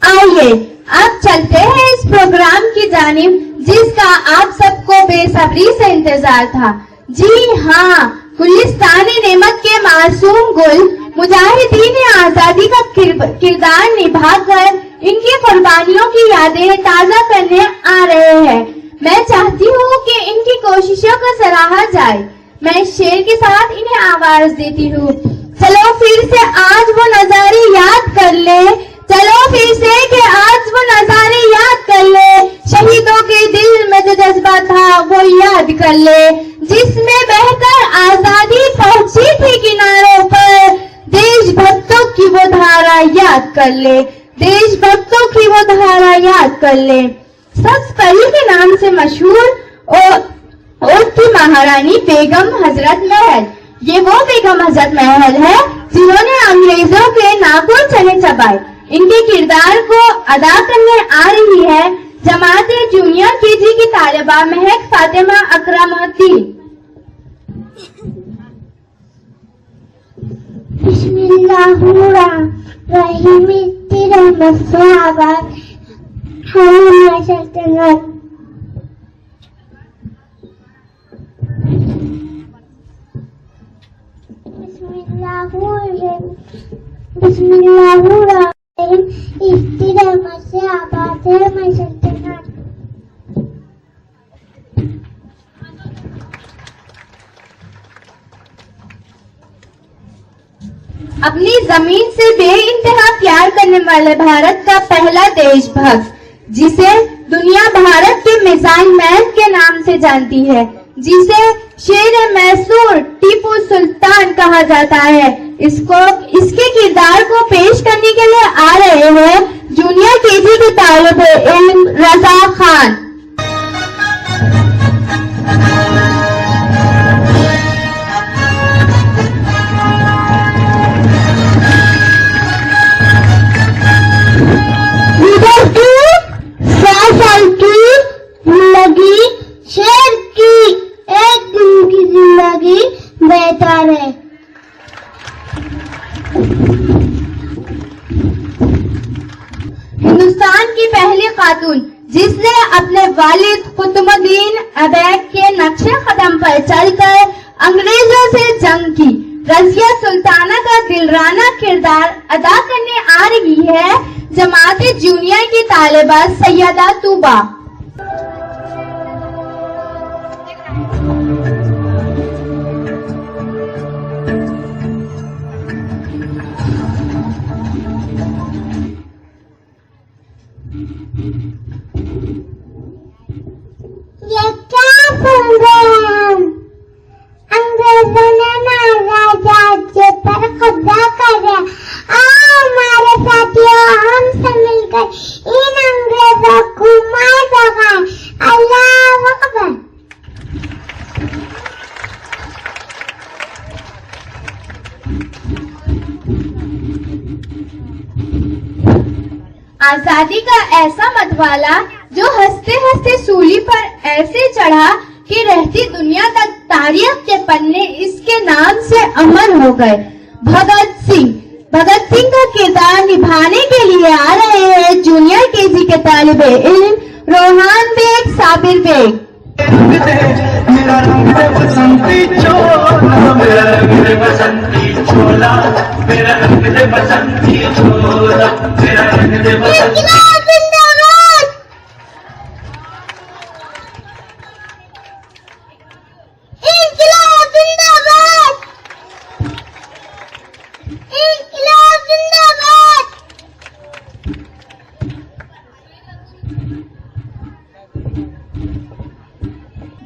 आइए अब चलते हैं इस programme की जानिब जिसका आप सबको बेसब्री से इंतजार था। जी हाँ, गुलिस्तान-ए नेमत के मासूम गुल मुजाहिदीन आजादी का किरदार निभाकर इनकी कुर्बानियों की यादें ताजा करने आ रहे हैं। मैं चाहती हूँ कि इनकी कोशिशों को सराहा जाए। मैं इस शेर के साथ इन्हें आवाज देती हूँ। चलो फिर से आज वो नजारे याद कर ले, चलो फिर से कि आज वो नजारे याद कर ले, शहीदों के दिल में जो जज्बा था वो याद कर ले, जिसमें बहकर आजादी पहुंची थी किनारों पर, देशभक्तों की वो धारा याद कर ले, देशभक्तों की वो धारा याद कर ले। सब्ज परी के नाम से मशहूर और की महारानी बेगम हजरत महल, ये वो बेगम हजरत महल है जिन्होंने अंग्रेजों के नाखून चने चबाए। इनके किरदार को अदा करने आ रही है जमात जूनियर केजी की तालिबा महक फातिमा अकरमुद्दीन। बिस्मिल्लाहिर्रहमानिर्रहीम। तेरा मसवाब हम सल्तनत बिस्मिल्लाहिर्रहमानिर्रहीम। इस्तिराम से आबाद है मैं सल्तनत। अपनी जमीन से बेइंतहा प्यार करने वाले भारत का पहला देशभक्त, जिसे दुनिया भारत के मिसाइल मैन के नाम से जानती है, जिसे शेर मैसूर टीपू सुल्तान कहा जाता है, इसके किरदार को पेश करने के लिए आ रहे हैं जूनियर केजी के तालिबे इल्म रजा खान। जिंदगी शेर की एक दिन की जिंदगी बेहतर है। हिंदुस्तान की पहली खातून जिसने अपने वालिद कुतुबुद्दीन ऐबक के नक्शे कदम पर चलकर अंग्रेजों से जंग की, रजिया सुल्ताना का दिलराना किरदार अदा करने आ रही है जमात जूनियर की तालिबा सैयदा तूबा। ये क्या सुन रहे हैं? अंग्रेजों ने महाराजा राज्य पर कब्जा कर लिया। आओ हमारे साथियों, हमसे मिलकर इन अंग्रेजों को मार भगाएं। अल्लाह अकबर। आजादी का ऐसा मतवाला जो हंसते हंसते सूली पर ऐसे चढ़ा कि रहती दुनिया तक तारीख के पन्ने इसके नाम से अमर हो गए। भगत सिंह का किरदार निभाने के लिए आ रहे हैं जूनियर केजी के तालिबे इल्म रोहान बेग साबिर बेग। मेरा रंग बसंती चोला, मेरा रंग बसंती चोला, मेरा रंग बसंती चोला, मेरा रंग बसंती।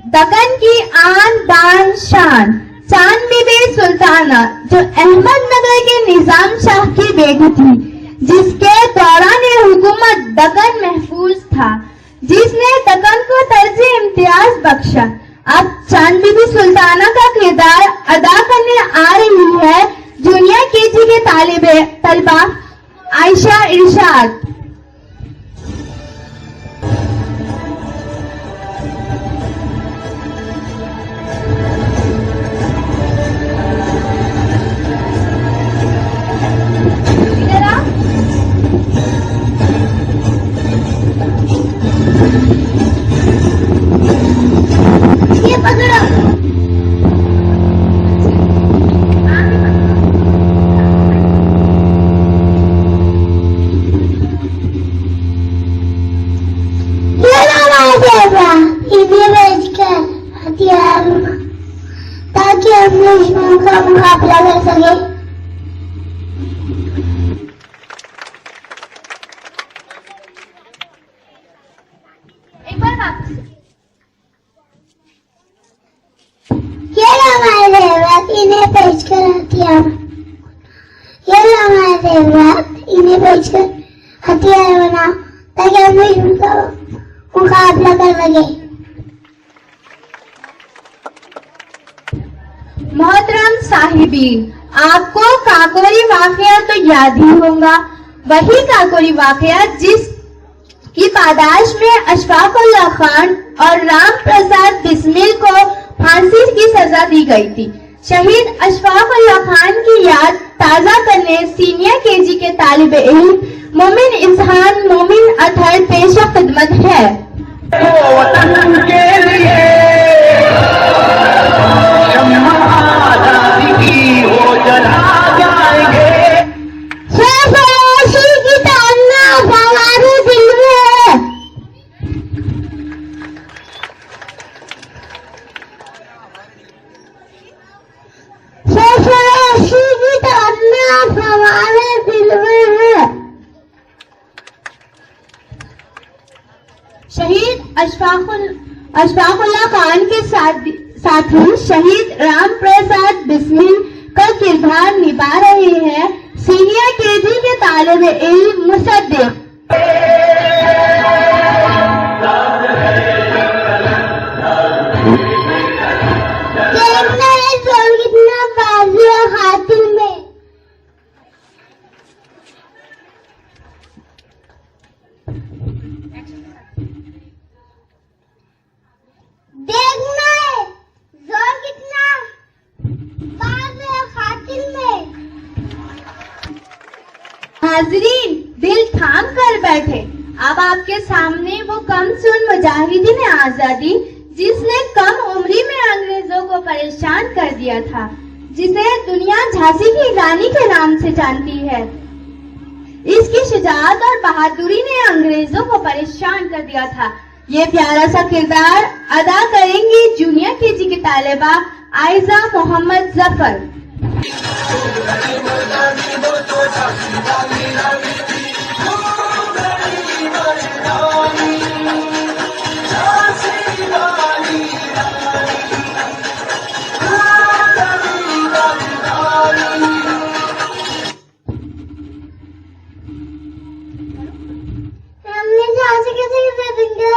दक्कन की आन बान शान चांद बीबी सुल्ताना जो अहमदनगर के निजाम शाह की बेटी थी, जिसके दौरान हुकूमत दक्कन महफूज था, जिसने दक्कन को तर्ज इम्तियाज बख्शा। अब चांद बीबी सुल्ताना का किरदार अदा करने आ रही है जूनियर केजी के तलबा आयशा इरशाद। ये पकड़ो। इन्हें बेचकर हथियार ताकि हम दुश्मन का मुकाबला कर सके। एक बार वापस इन्हें बेचकर हथियार, ये हमारे देवरात इन्हें बेचकर हथियार बनाओ ताकि हम दुश्मन का मुकाबला कर सके। मोहतरम साहिबीन, आपको काकोरी वाकया तो याद ही होगा, वही काकोरी वाकया जिस की पादाश में अशफाकुल्लाह खान और राम प्रसाद बिस्मिल को फांसी की सजा दी गई थी। शहीद अशफाकुल्लाह खान की याद ताजा करने सीनियर केजी के तालिबे इल्म मोमिन इजहान मोमिन अतहर पेश खिदमत है। वतन के लिए शम्मा आज़ादी की हो जला जाएंगे। सरफरोशी की तमन्ना हमारे दिल में है। सरफरोशी की तमन्ना हमारे दिल में है। शहीद अशफाकुल्लाह खान के साथी शहीद राम प्रसाद बिस्मिल का किरदार निभा रहे हैं सीनियर केजी के तालिबे इल्म मुसद्दिक। देखना है जोर कितना बाजी है हाथिल में। देखना है जोर कितना बाज है हाथिल में। हाजरीन, दिल थाम कर बैठे। अब आपके सामने वो कमसुन मुजाहिदीन आजादी जिसने कम उम्री में अंग्रेजों को परेशान कर दिया था, जिसे दुनिया झांसी की रानी के नाम से जानती है। इसकी शुजाअत और बहादुरी ने अंग्रेजों को परेशान कर दिया था। ये प्यारा सा किरदार अदा करेंगी जूनियर केजी की तालिबा आयजा मोहम्मद जफर। हमने झांसी किसी से देंगे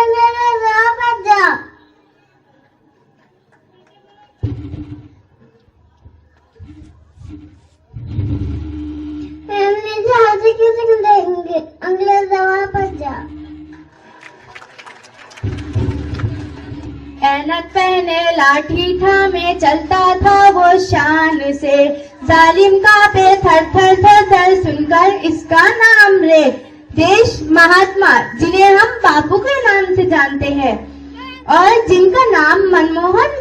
अंग्रेज वापस जा। ऐनक पहने लाठी थामे चलता था वो शान से, जालिम कांपे थर थर थर थर सुनकर इसका नाम रे। देश महात्मा जिन्हें हम बापू के नाम से जानते हैं और जिनका नाम मनमोहन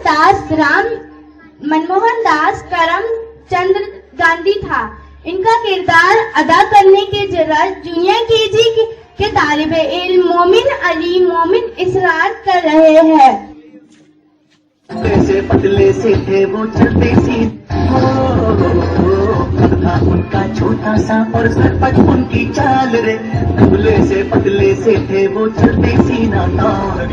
दास करमचंद गांधी था, इनका किरदार अदा करने की जरूरत जूनियर केजी के तालिबे इल्म मोमिन अली मोमिन इसरार कर रहे हैं। से पतले से थे वो चलते सी, था उनका छोटा सा और सरपट उनकी चाल रे। दुबले से पतले से थे वो चलते सीना तान रे।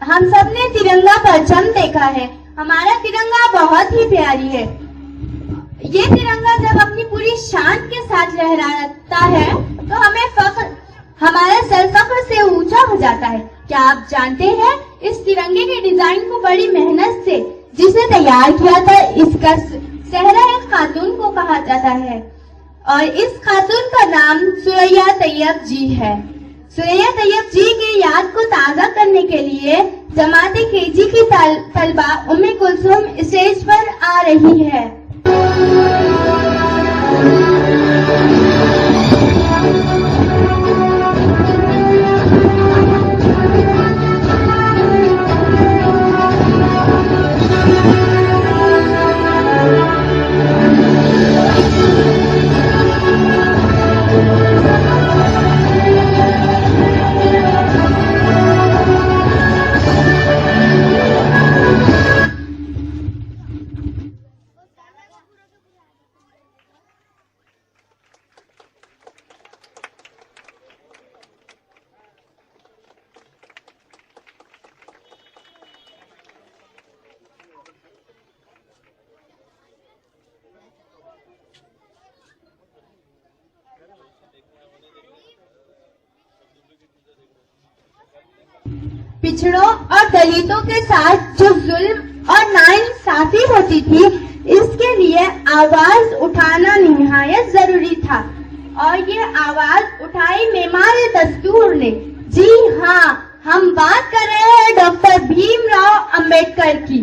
हम सब ने तिरंगा परचम देखा है। हमारा तिरंगा बहुत ही प्यारी है। ये तिरंगा जब अपनी पूरी शान के साथ लहराता है तो हमारा सर फख्र से ऊंचा हो जाता है। क्या आप जानते हैं इस तिरंगे के डिजाइन को बड़ी मेहनत से जिसने तैयार किया था, इसका सेहरा एक खातून को कहा जाता है और इस खातून का नाम सुरैया तैयब जी है। सुरैया तैयब जी की याद को ताज़ा करने के लिए जमाते केजी की तलबा उम्मे कुलसुम स्टेज पर आ रही है। पिछड़ों और दलितों के साथ जो जुल्म और नाइंसाफी होती थी, इसके लिए आवाज उठाना निहायत जरूरी था और ये आवाज उठाई मेमार दस्तूर ने। जी हाँ, हम बात कर रहे हैं डॉक्टर भीमराव अंबेडकर की,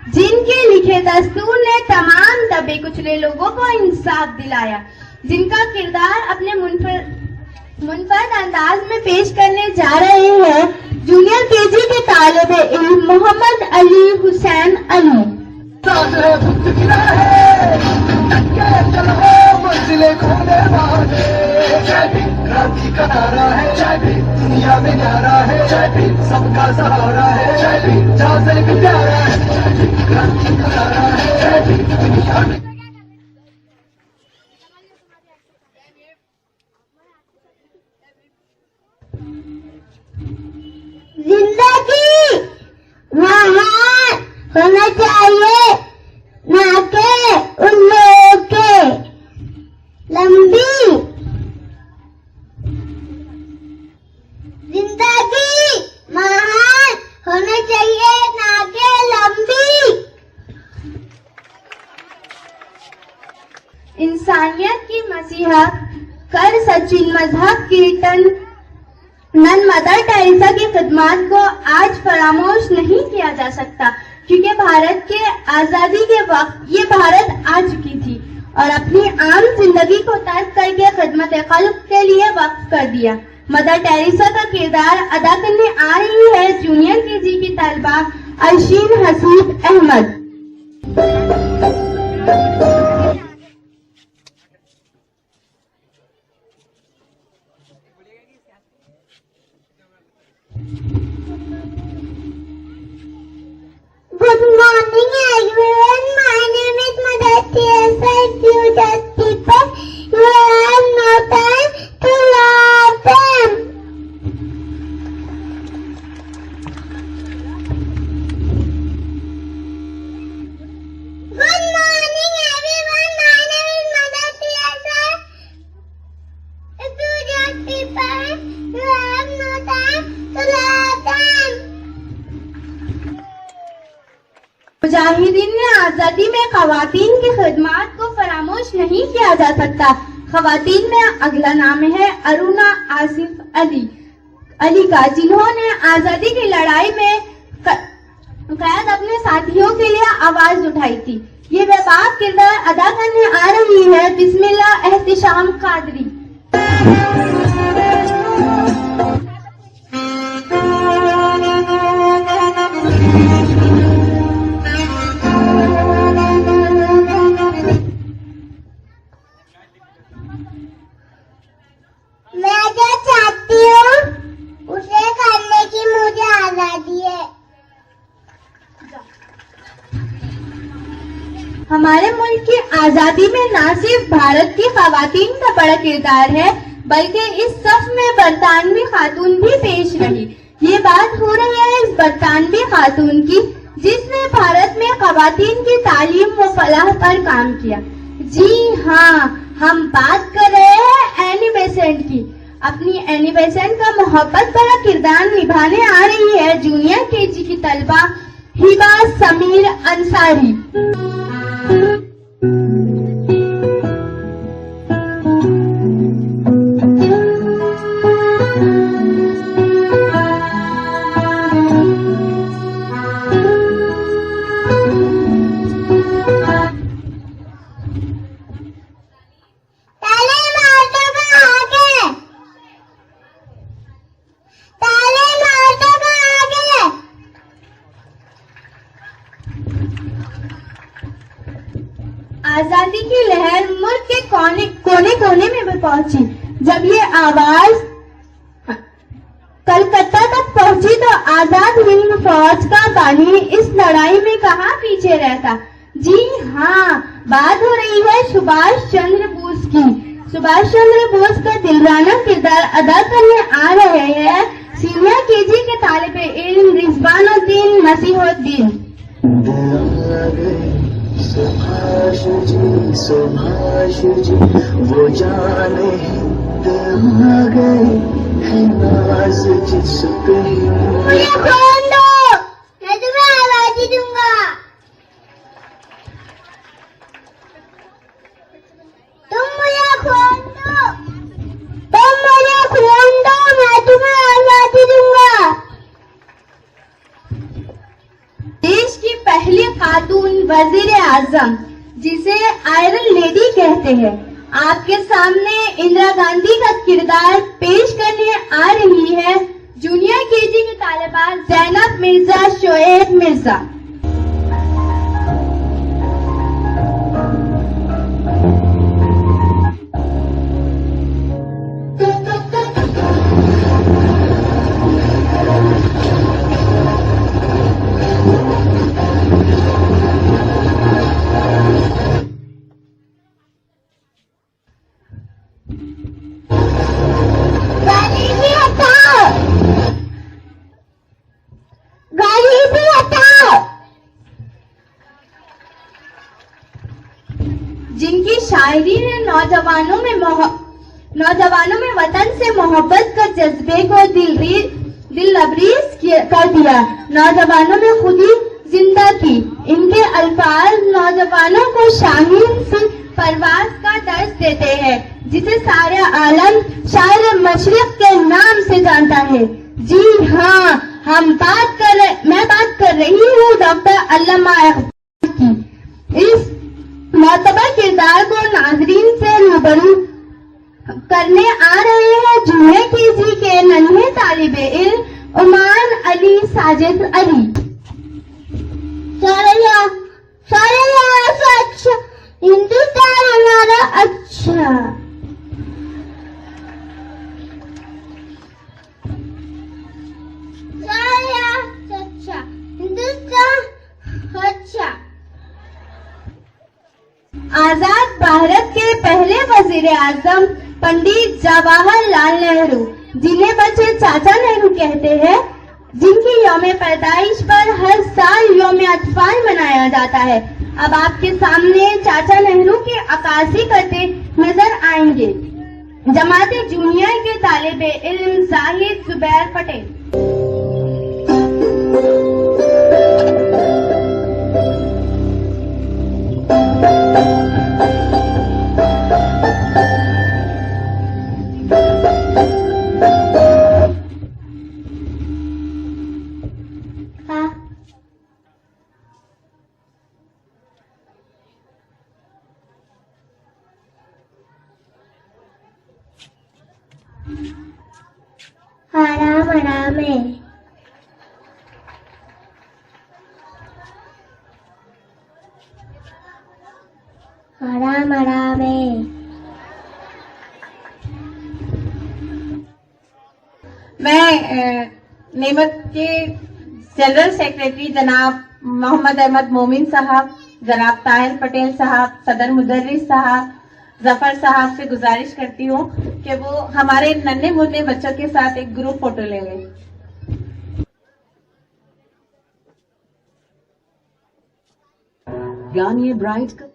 जिनके लिखे दस्तूर ने तमाम दबे कुचले लोगों को इंसाफ दिलाया, जिनका किरदार अपने मुनफरद अंदाज में पेश करने जा रहे हैं जूनियर केजी के तालिबे इल्म मोहम्मद अली हुसैन अली। क्रांति का नारा है, जय भीम दुनिया में न्यारा है, जय भीम सबका सहारा है, जय भीम जहाँ से भी प्यारा है, जय भीम क्रांति का नारा है, जय भीम दुनिया में। जिंदगी महान होना चाहिए, ना के उन लोगों के लंबी। जिंदगी महान होना चाहिए, ना के लंबी। इंसानियत की मसीहा कर सचिन मजहब कीर्तन नन मदर टेरेसा की खिदमत को आज फरामोश नहीं किया जा सकता, क्योंकि भारत के आजादी के वक्त ये भारत आ चुकी थी और अपनी आम जिंदगी को तर्क करके खिदमत खल्क के लिए वक्फ कर दिया। मदर टेरेसा का किरदार अदा करने आ रही है जूनियर केजी की तलबा Arshin Haseeb Ahmad. Good morning everyone, my name is Mother Teresa. If you just people, you have no time to love them. Good morning everyone, my name is Mother Teresa. If you just people, you have no time to love them. Mujahideen आजादी में खवातीन की खिदमत को फरामोश नहीं किया जा सकता। खवातीन में अगला नाम है अरुणा आसिफ अली का, जिन्होंने आजादी की लड़ाई में कैद अपने साथियों के लिए आवाज उठाई थी। ये बेबाक किरदार अदा करने आ रही है बिस्मिल्लाह एहतिशाम कादरी। मैं जो चाहती हूँ उसे करने की मुझे आजादी है। हमारे मुल्क की आजादी में न सिर्फ भारत की खवातीन का बड़ा किरदार है, बल्कि इस सफ में बरतानवी खातून भी पेश रही। ये बात हो रही है इस बरतानवी खातून की जिसने भारत में खवातीन की तालीम व फलाह पर काम किया। जी हाँ, हम बात कर रहे हैं एनी बेसेंट की। अपनी एनी बेसेंट का मोहब्बत भरा किरदार निभाने आ रही है जूनियर केजी की तलबा हिबा समीर अंसारी। आजादी की लहर मुल्क के कोने कोने में भी पहुंची। जब ये आवाज कलकत्ता तक पहुंची तो आजाद हिंद फौज का बानी इस लड़ाई में कहाँ पीछे रहता। जी हाँ, बात हो रही है सुभाष चंद्र बोस की। सुभाष चंद्र बोस का दिलराना किरदार अदा करने आ रहे हैं सीनियर केजी के तालिबे इल्म रिजवानुद्दीन मसीहुद्दीन। सुभाष जी वो जाने हिंद आ गए हैं नाज जिस पे। मुझे खोल दो, मैं तुम्हें आजादी दूंगा। तुम मुझे खोल दो, मैं तुम्हें आजादी दूंगा। देश की पहली खातून वजीर आजम जिसे आयरन लेडी कहते हैं, आपके सामने इंदिरा गांधी का किरदार पेश करने आ रही है जूनियर केजी की तालिबा जैनब मिर्जा शोएब मिर्जा। जिनकी शायरी ने नौजवानों में वतन से मोहब्बत का जज्बे को दिल लबरीज कर दिया, नौजवानों में खुदी जिंदा की। इनके अल्फाज नौजवानों को शाहीन सी परवाज का दर्ज देते हैं जिसे सारे आलम शायर मशरिक के नाम से जानता है। जी हाँ, मैं बात कर रही हूँ डॉक्टर अल्लामा इकबाल की। इस मोतबर किरदार को नाजरीन से रूबरू करने आ रहे हैं जूनियर केजी के नन्हे तालिबे इल्म उमान अली साजिद अली। अच्छा, हिंदुस्तान हमारा अच्छा। अच्छा, हिंदुस्तान अच्छा। आजाद भारत के पहले वजीर आजम पंडित जवाहरलाल नेहरू, जिन्हें बच्चे चाचा नेहरू कहते हैं, जिनकी यौम पैदाइश पर हर साल यौम अतफाल मनाया जाता है, अब आपके सामने चाचा नेहरू की अक्कासी करते नजर आएंगे जमाते जूनियर के तालिबे इल्म जाहिद जुबैर पटेल। में। हरा मरा में। मैं नेमत के जनरल सेक्रेटरी जनाब मोहम्मद अहमद मोमिन साहब, जनाब ताहिर पटेल साहब, सदर मुदर्रिस साहब, जफर साहब से गुजारिश करती हूँ कि वो हमारे नन्हे मुन्ने बच्चों के साथ एक ग्रुप फोटो ले लें। गार्नियर ब्राइट का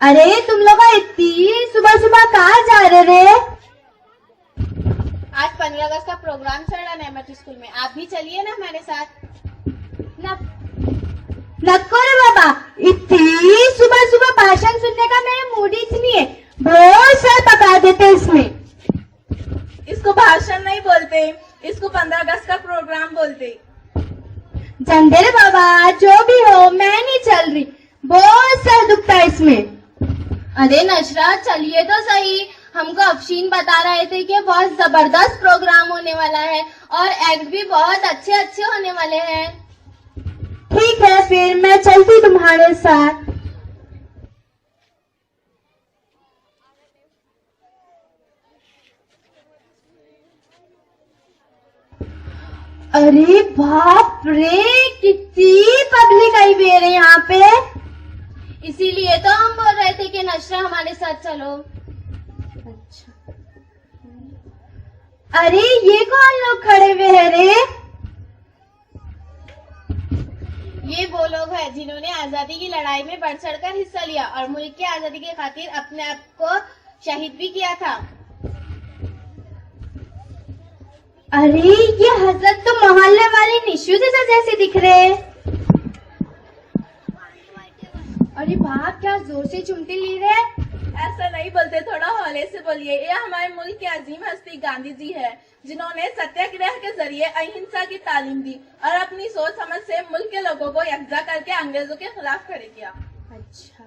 अरे तुम लोग इतनी सुबह सुबह कहाँ जा रहे रे? आज 15 अगस्त का प्रोग्राम चल रहा है नेमत स्कूल में, आप भी चलिए ना हमारे साथ। नको रे बाबा, इतनी सुबह सुबह भाषण सुनने का मेरा मूड ही नहीं है। बहुत साल पका देते इसमें। इसको भाषण नहीं बोलते, इसको 15 अगस्त का प्रोग्राम बोलते। जानते रे बाबा, जो भी हो मैं नहीं चल रही, बहुत सर दुखता है इसमें। अरे नशरा चलिए तो सही, हमको अफशीन बता रहे थे कि बहुत जबरदस्त प्रोग्राम होने वाला है और एक्ट भी बहुत अच्छे अच्छे होने वाले हैं। ठीक है फिर मैं चलती तुम्हारे साथ। अरे बाप रे, कितनी पब्लिक आई हुई है यहाँ पे। इसीलिए तो हम बोल रहे थे कि नशरा हमारे साथ चलो। अच्छा, अरे ये कौन लोग खड़े हुए हैं रे? ये वो लोग हैं जिन्होंने आजादी की लड़ाई में बढ़ चढ़कर हिस्सा लिया और मुल्क की आजादी के खातिर अपने आप को शहीद भी किया था। अरे ये हजरत तो मोहल्ले वाले निशु जैसे दिख रहे। अरे बाप, क्या जोर से चिमटी ली रहे? ऐसा नहीं बोलते, थोड़ा हौले से बोलिए। ये हमारे मुल्क के अजीम हस्ती गांधी जी है, जिन्होंने सत्याग्रह के जरिए अहिंसा की तालीम दी और अपनी सोच समझ से मुल्क के लोगों को यकजा करके अंग्रेजों के खिलाफ खड़े किया। अच्छा,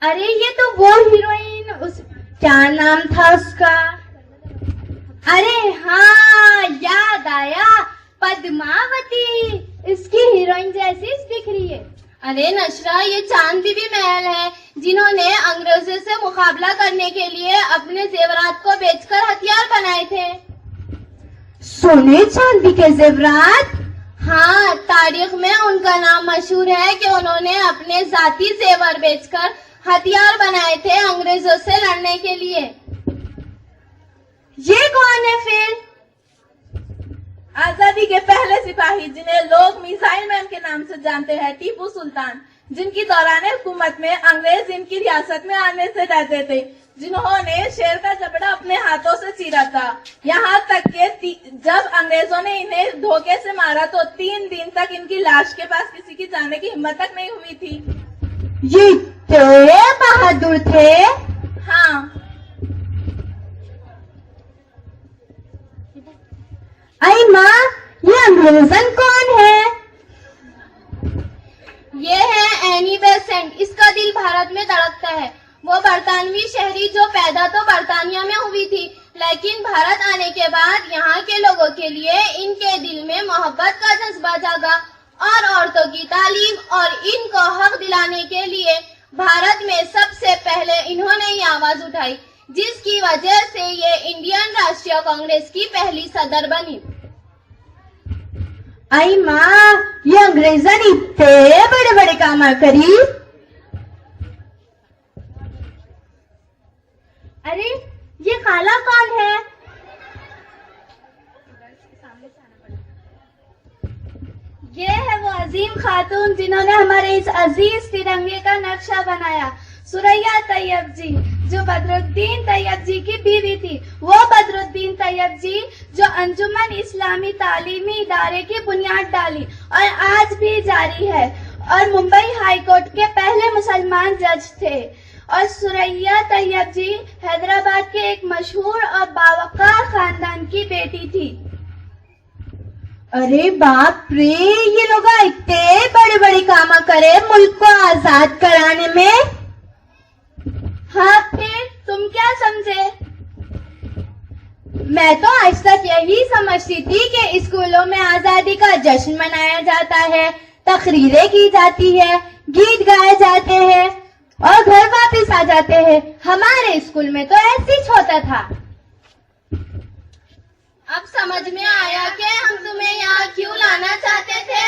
अरे ये तो वो हीरोइन, उस क्या नाम था उसका? अरे हाँ, याद आया, पद्मावती। इसकी हीरोइन जैसी दिख रही है। अरे नशरा, ये चांद बीबी महल है जिन्होंने अंग्रेजों से मुकाबला करने के लिए अपने जेवरात को बेचकर हथियार बनाए थे। सोने चांदी के जेवरात? हाँ, तारीख में उनका नाम मशहूर है कि उन्होंने अपने जाती जेवर बेचकर हथियार बनाए थे अंग्रेजों से लड़ने के लिए। ये कौन है फिर? आजादी के पहले सिपाही जिन्हें लोग मिसाइल मैन के नाम से जानते हैं, टीपू सुल्तान, जिनकी दौरान हुकूमत में अंग्रेज इनकी रियासत में आने से डरते थे, जिन्होंने शेर का जबड़ा अपने हाथों से चीरा था। यहाँ तक कि जब अंग्रेजों ने इन्हें धोखे से मारा तो 3 दिन तक इनकी लाश के पास किसी की जाने की हिम्मत तक नहीं हुई थी। ये तेरे बहादुर थे? हाँ। आई माँ, ये अंग्रेजन कौन है? ये है एनी बेसेंट। इसका दिल भारत में धड़कता है। वो बरतानवी शहरी जो पैदा तो बरतानिया में हुई थी, लेकिन भारत आने के बाद यहाँ के लोगों के लिए इनके दिल में मोहब्बत का जज्बा जागा और औरतों की तालीम और इनको हक दिलाने के लिए भारत में सबसे पहले इन्होंने ही आवाज उठाई, जिसकी वजह से ये इंडियन राष्ट्रीय कांग्रेस की पहली सदर बनी। आई माँ, ये अंग्रेजन इतने बड़े बड़े काम करी। अरे ये काला कौन है? ये है वो अजीम खातून जिन्होंने हमारे इस अजीज तिरंगे का नक्शा बनाया, सुरैया तैयब जी, जो बदरुद्दीन तैयब जी की बीवी थी। वो बदरुद्दीन तैयब जी जो अंजुमन इस्लामी तालीमी इदारे की बुनियाद डाली और आज भी जारी है, और मुंबई हाई कोर्ट के पहले मुसलमान जज थे। और सुरैया तैयब जी हैदराबाद के एक मशहूर और बावकार खानदान की बेटी थी। अरे बाप रे, ये लोग इतने बड़े बड़े काम करे मुल्क को आजाद कराने में। हाँ, फिर तुम क्या समझे? मैं तो आज तक यही समझती थी कि स्कूलों में आजादी का जश्न मनाया जाता है, तकरीरें की जाती है, गीत गाए जाते हैं और घर वापस आ जाते हैं। हमारे स्कूल में तो ऐसे ही होता था। अब समझ में आया कि हम तुम्हें यहाँ क्यों लाना चाहते थे।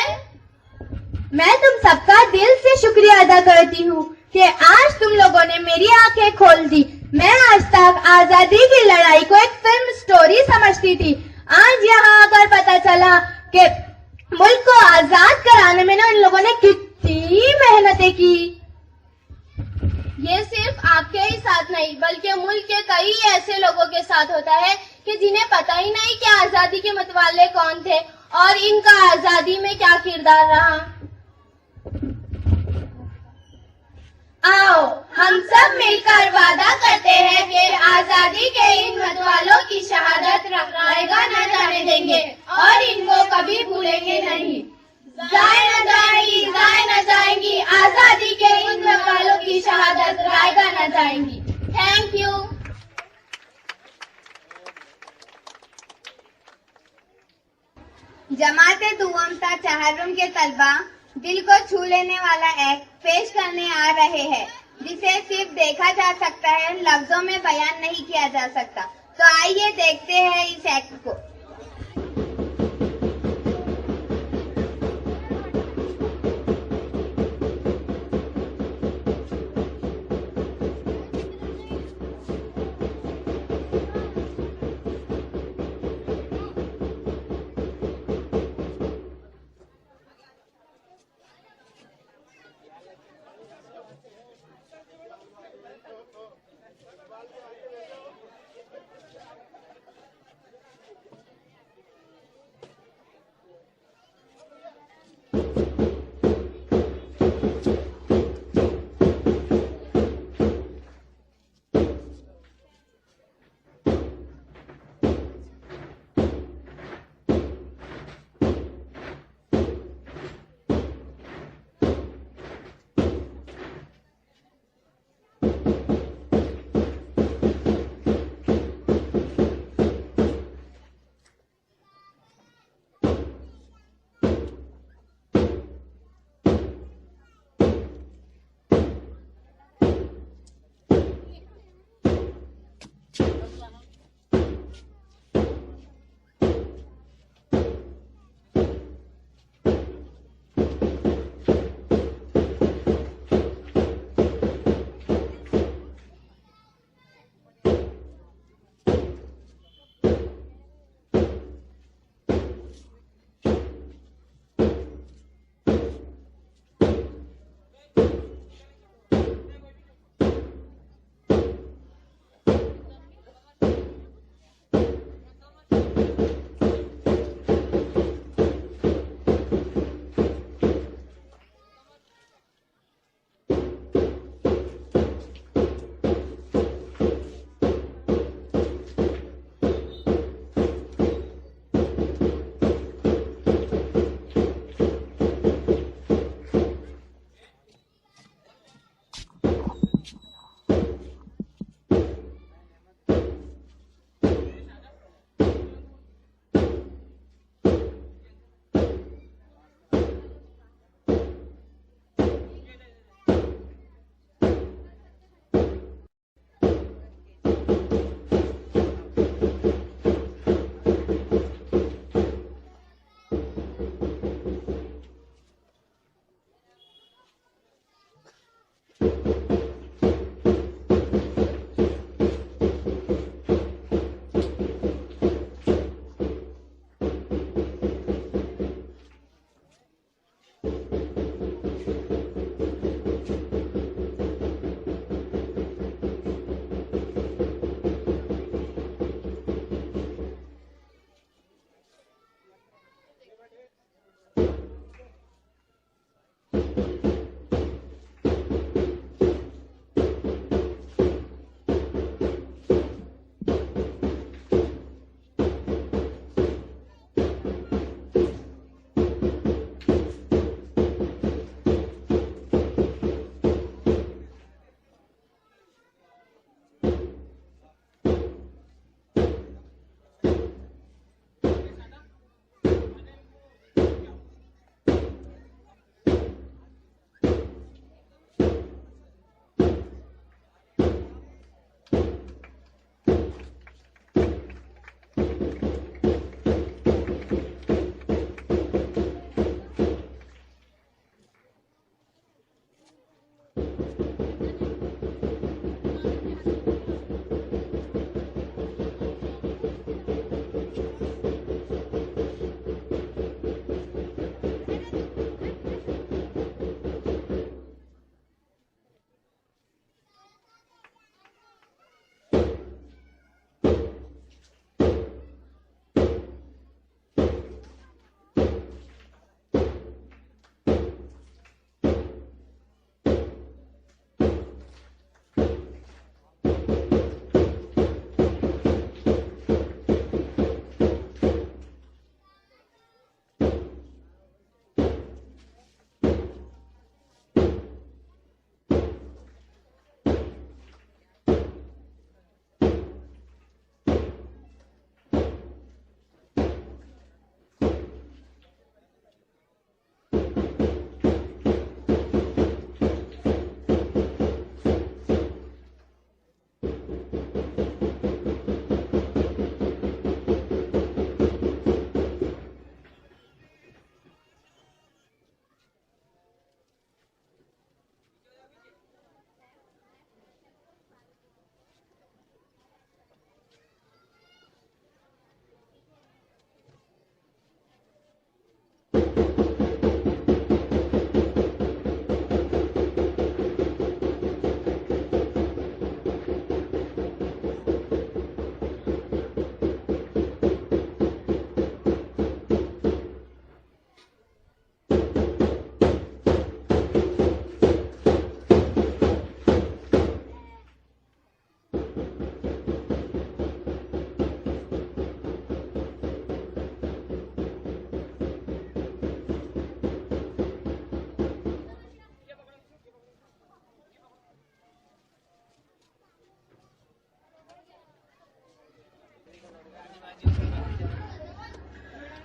मैं तुम सबका दिल से शुक्रिया अदा करती हूँ कि आज तुम लोगों ने मेरी आंखें खोल दी। मैं आज तक आजादी की लड़ाई को एक फिल्म स्टोरी समझती थी। आज यहाँ आकर पता चला कि मुल्क को आजाद कराने में ना इन लोगों ने कितनी मेहनतें की। ये सिर्फ आपके ही साथ नहीं बल्कि मुल्क के कई ऐसे लोगों के साथ होता है कि जिन्हें पता ही नहीं कि आजादी के मतवाले कौन थे और इनका आजादी में क्या किरदार रहा। आओ हम सब मिलकर वादा करते हैं कि आजादी के इन मतवालों की शहादत रायगा न जाने देंगे और इनको कभी भूलेंगे नहीं। जाए न जाएंगी, जाए न जाएंगी, आजादी के इन मतवालों की शहादत रायगा न जाएंगी। Thank you. जमाते दुआमता चाहरुम के तलबा दिल को छू लेने वाला एक्ट पेश करने आ रहे हैं, जिसे सिर्फ देखा जा सकता है, लफ्जों में बयान नहीं किया जा सकता। तो आइए देखते हैं इस एक्ट को।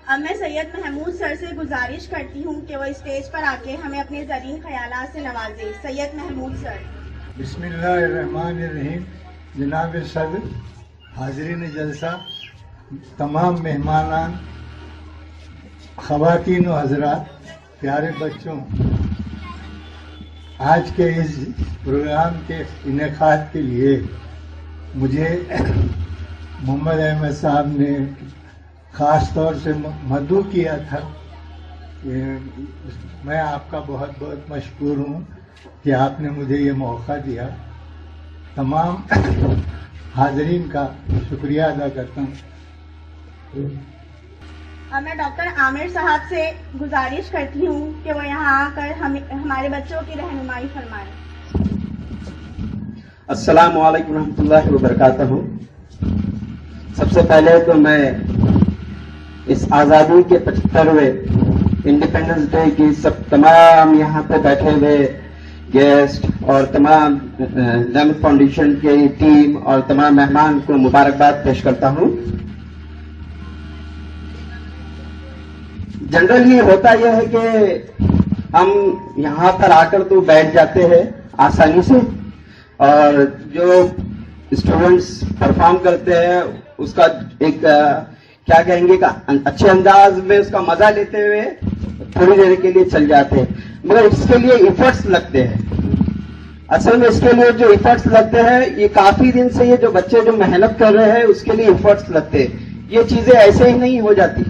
अब मैं सैयद महमूद सर से गुजारिश करती हूँ कि वो स्टेज पर आके हमें अपने ज़रीन ख्यालात से नवाजे। सैयद महमूद सर। बिस्मिल्लाहिर्रहमानिर्रहीम। जनाब सदर, हाज़रीन जलसा, तमाम मेहमानान, ख़वातीन व हज़रात, प्यारे बच्चों, आज के इस प्रोग्राम के इनेकाद के लिए मुझे मोहम्मद अहमद साहब ने ख़ास तौर से मदऊ किया था। मैं आपका बहुत बहुत मशकूर हूँ कि आपने मुझे ये मौका दिया। तमाम हाज़रीन का शुक्रिया अदा करता हूँ। अब मैं डॉक्टर आमिर साहब से गुजारिश करती हूँ कि वो यहाँ आकर हमारे बच्चों की रहनुमाई फरमाएं। अस्सलामु अलैकुम रहमतुल्लाहि व बरकातहू। सबसे पहले तो मैं इस आज़ादी के 75वें इंडिपेंडेंस डे की तमाम यहाँ पे बैठे हुए गेस्ट और तमाम नेमत फाउंडेशन के टीम और तमाम मेहमान को मुबारकबाद पेश करता हूँ। जनरली होता यह है कि हम यहाँ पर आकर तो बैठ जाते हैं आसानी से, और जो स्टूडेंट्स परफॉर्म करते हैं उसका एक क्या कहेंगे का अच्छे अंदाज में उसका मजा लेते हुए थोड़ी देर के लिए चल जाते हैं, मगर इसके लिए एफर्ट्स लगते हैं। असल में इसके लिए जो इफर्ट्स लगते हैं, ये काफी दिन से ये जो बच्चे जो मेहनत कर रहे हैं उसके लिए इफर्ट्स लगते हैं। ये चीजें ऐसे ही नहीं हो जाती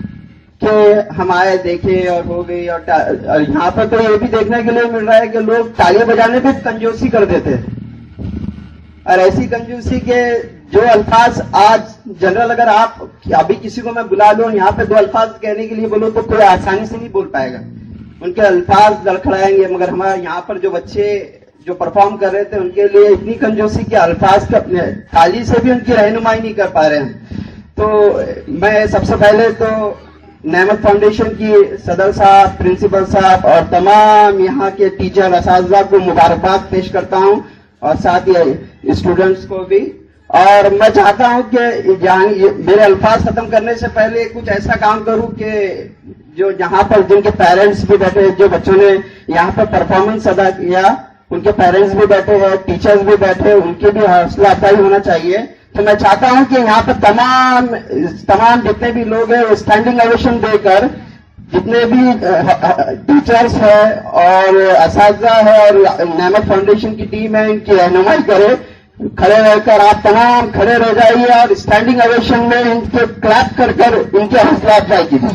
कि हम आए देखे और हो गई। और यहाँ पर तो ये भी देखने के लिए मिल रहा है कि लोग तालियां बजाने पे कंजूसी कर देते हैं। और ऐसी कंजूसी के जो अल्फाज आज जनरल, अगर आप अभी किसी को मैं बुला लूं यहाँ पे 2 अल्फाज कहने के लिए बोलो तो कोई आसानी से नहीं बोल पाएगा, उनके अल्फाज लड़खड़ाएंगे। मगर हमारे यहाँ पर जो बच्चे जो परफॉर्म कर रहे थे उनके लिए इतनी कंजूसी के अल्फाज का ताली से भी उनकी रहनुमाई नहीं कर पा रहे हैं। तो मैं सबसे पहले तो नेमत फाउंडेशन की सदर साहब, प्रिंसिपल साहब और तमाम यहाँ के टीचर असातिज़ा को मुबारकबाद पेश करता हूँ और साथ ही स्टूडेंट्स को भी। और मैं चाहता हूँ कि मेरे अल्फाज खत्म करने से पहले कुछ ऐसा काम करूँ कि जो यहाँ पर जिनके पेरेंट्स भी बैठे, जो बच्चों ने यहाँ पर परफॉर्मेंस अदा किया उनके पेरेंट्स भी बैठे हैं, टीचर्स भी बैठे, उनकी भी हौसला अफजाई होना चाहिए। तो मैं चाहता हूं कि यहाँ पर तमाम जितने भी लोग हैं वो स्टैंडिंग ओवेशन देकर, जितने भी टीचर्स हैं और असातिज़ा है और नेमत फाउंडेशन की टीम है, इनकी रहनुमाई करे। खड़े रहकर आप तमाम खड़े रह जाइए और स्टैंडिंग ओवेशन में इनके क्लैप कर इनके हौसला अफजाई कीजिए।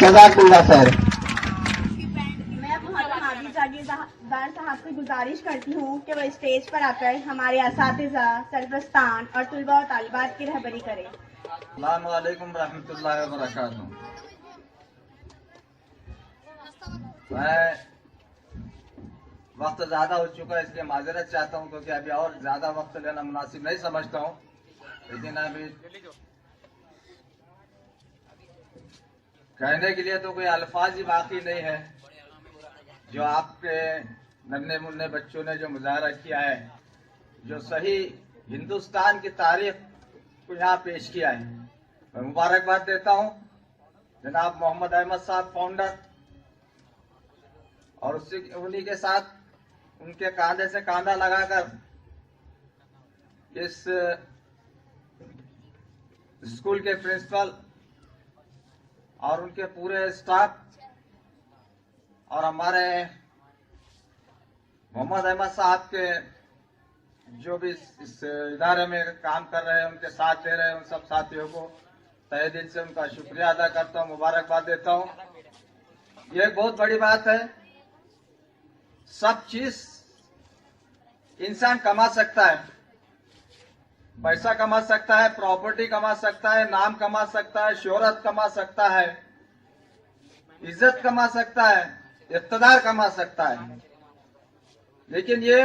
जज़ाकुल्लाह खैर। जागीरदार साहब से गुजारिश करती हूँ कि वो स्टेज पर आकर हमारे असातिज़ा, सरपरस्तान और तुलबा और तालिबात की रहबरी करें। अस्सलामु अलैकुम रहमतुल्लाहि व बरकातुहू। मैं वक्त ज्यादा हो चुका है इसलिए माजरत चाहता हूँ, क्योंकि अभी और ज्यादा वक्त लेना मुनासिब नहीं समझता हूँ। लेकिन अभी कहने के लिए तो कोई अल्फाज ही बाकी नहीं है। जो आपके नन्हे मुन्ने बच्चों ने जो मुजाहरा किया है, जो सही हिंदुस्तान की तारीख को यहाँ पेश किया है, मैं मुबारकबाद देता हूँ जनाब मोहम्मद अहमद साहब फाउंडर और उन्हीं के साथ उनके कांधे से कांधा लगाकर इस स्कूल के प्रिंसिपल और उनके पूरे स्टाफ और हमारे मोहम्मद अहमद साहब के जो भी इस इदारे में काम कर रहे हैं, उनके साथ दे रहे हैं, उन सब साथियों को तहे दिल से उनका शुक्रिया अदा करता हूँ, मुबारकबाद देता हूँ। ये एक बहुत बड़ी बात है। सब चीज इंसान कमा सकता है, पैसा कमा सकता है, प्रॉपर्टी कमा सकता है, नाम कमा सकता है, शोहरत कमा सकता है, इज्जत कमा सकता है, इक़्तिदार कमा सकता है। लेकिन ये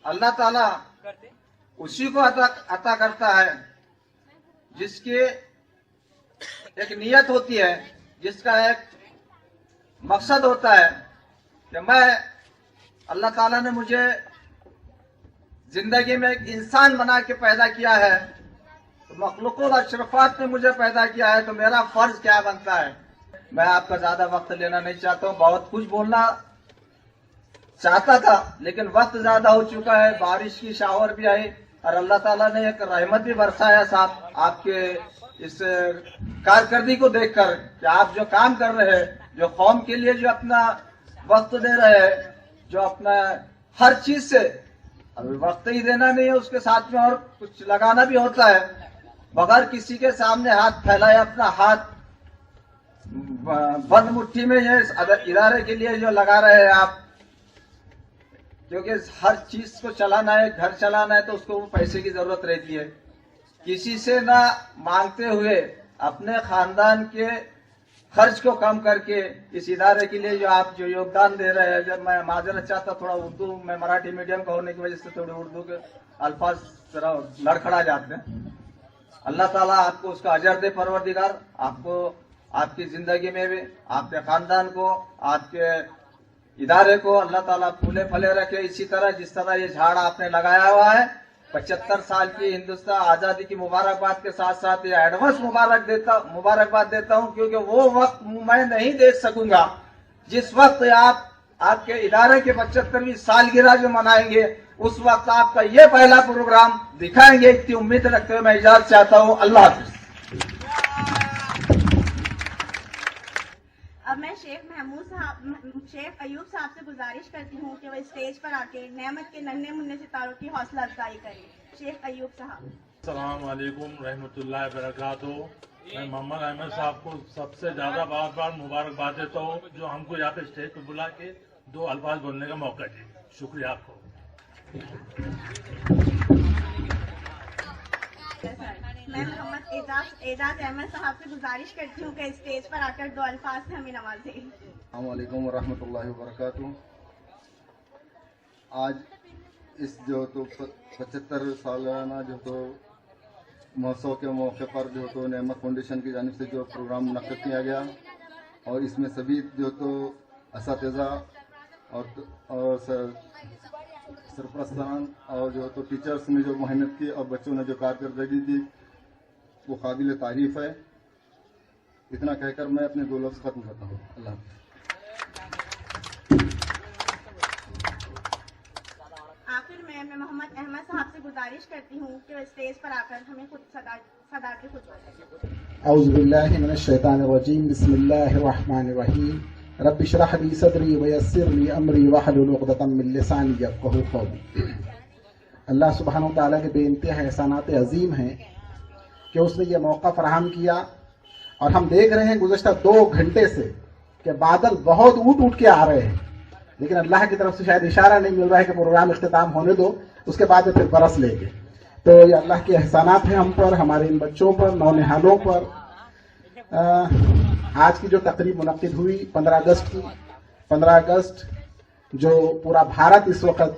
अल्लाह ताला उसी को अता करता है जिसकी एक नीयत होती है, जिसका एक मकसद होता है कि मैं अल्लाह ताला ने मुझे जिंदगी में एक इंसान बना के पैदा किया है, तो मखलूक़ुल अशरफात ने मुझे पैदा किया है, तो मेरा फर्ज क्या बनता है। मैं आपका ज्यादा वक्त लेना नहीं चाहता हूँ। बहुत कुछ बोलना चाहता था लेकिन वक्त ज्यादा हो चुका है। बारिश की शावर भी आई और अल्लाह ताला ने एक रहमत भी बरसाया साहब आपके इस कारकर्दगी को देखकर कि आप जो काम कर रहे हैं, जो कौम के लिए जो अपना वक्त दे रहे हैं, जो अपना हर चीज से अभी वक्त ही देना नहीं है, उसके साथ में और कुछ लगाना भी होता है। बगैर किसी के सामने हाथ फैलाए अपना हाथ बंद मुट्ठी में ये इदारे के लिए जो लगा रहे हैं आप, क्योंकि हर चीज को चलाना है, घर चलाना है, तो उसको पैसे की जरूरत रहती है। किसी से ना मांगते हुए अपने खानदान के खर्च को कम करके इस इदारे के लिए जो आप जो योगदान दे रहे हैं, जब मैं माजरत चाहता थोड़ा उर्दू, मैं मराठी मीडियम का होने की वजह से थोड़े उर्दू के अल्फाज जरा लड़खड़ा जाते हैं। अल्लाह ताला आपको उसका अजर दे परवरदिगार, आपको आपकी जिंदगी में भी, आपके खानदान को, आपके इदारे को अल्लाह ताला फूले फले रखे। इसी तरह जिस तरह ये झाड़ आपने लगाया हुआ है, 75 साल की हिंदुस्तान आजादी की मुबारकबाद के साथ साथ ये एडवांस मुबारकबाद देता हूं, क्योंकि वो वक्त मैं नहीं देख सकूंगा जिस वक्त आप आपके इदारे के 75वीं सालगिरह जो मनाएंगे, उस वक्त आपका ये पहला प्रोग्राम दिखाएंगे। इतनी उम्मीद रखते हुए मैं इजाजत चाहता हूँ। अल्लाह हाफिज। अब मैं शेख अयूब साहब से गुजारिश करती हूँ कि वो स्टेज पर आके नेमत के नन्हे मुन्ने सितारों की हौसला अफजाई करें। शेख अयूब साहब। अस्सलाम वालेकुम रहमतुल्लाहि बरकातुहू। मैं मोहम्मद अहमद साहब को सबसे ज्यादा बार मुबारकबाद देता हूँ जो हमको यहाँ पे स्टेज पे बुला के 2 अल्फाज बोलने का मौका दिए। शुक्रिया आपको। मैं मोहम्मद एजाज अहमद साहब से गुजारिश करती हूँ कि स्टेज पर आकर 2 अल्फाज से हमें नवाजें। अस्सलाम वालेकुम व रहमतुल्लाहि व बरकातुहू। आज इस जो तो 75 सालाना जो तो महोत्सव के मौके पर जो तो नेमत फाउंडेशन की जानिब से जो प्रोग्राम मुनक़्क़िद किया गया और इसमें सभी जो तो असातिज़ा और सरपरस्तान और जो तो टीचर्स ने जो मेहनत की और बच्चों ने जो कारकर्दगी दी वो काबिल तारीफ है। इतना कहकर मैं अपने 2 लफ्ज़ खत्म करता हूँ। अल्लाह हाफ़िज़। आखिर में मैं मोहम्मद अहमद साहब से गुजारिश करती हूँ कि वो स्टेज पर आकर हमें खुद सदा के खुद बताएं। औज़ु बिल्लाहि मिनश शैतानिर रजीम। बिस्मिल्लाहिर रहमानिर रहीम। रब्बि इश्रह ली सदरी व यस्सिर ली अमरी वहलुल उक़दतम मिन लिसानी यफ़क़हू क़ौली। अल्लाह सुब्हानहू व तआला के बेइंतहा एहसानात अज़ीम हैं कि उसने ये मौका फराहम किया और हम देख रहे हैं गुज़श्ता 2 घंटे से कि बादल बहुत उठ के आ रहे हैं, लेकिन अल्लाह की तरफ से शायद इशारा नहीं मिल रहा है कि प्रोग्राम इख्तिताम होने दो, उसके बाद फिर बरस लेंगे। तो ये अल्लाह के एहसानात हैं हम पर, हमारे इन बच्चों पर, नौनिहालों पर। आज की जो तकरीब मुनक़्क़िद हुई 15 अगस्त की, 15 अगस्त जो पूरा भारत इस वक्त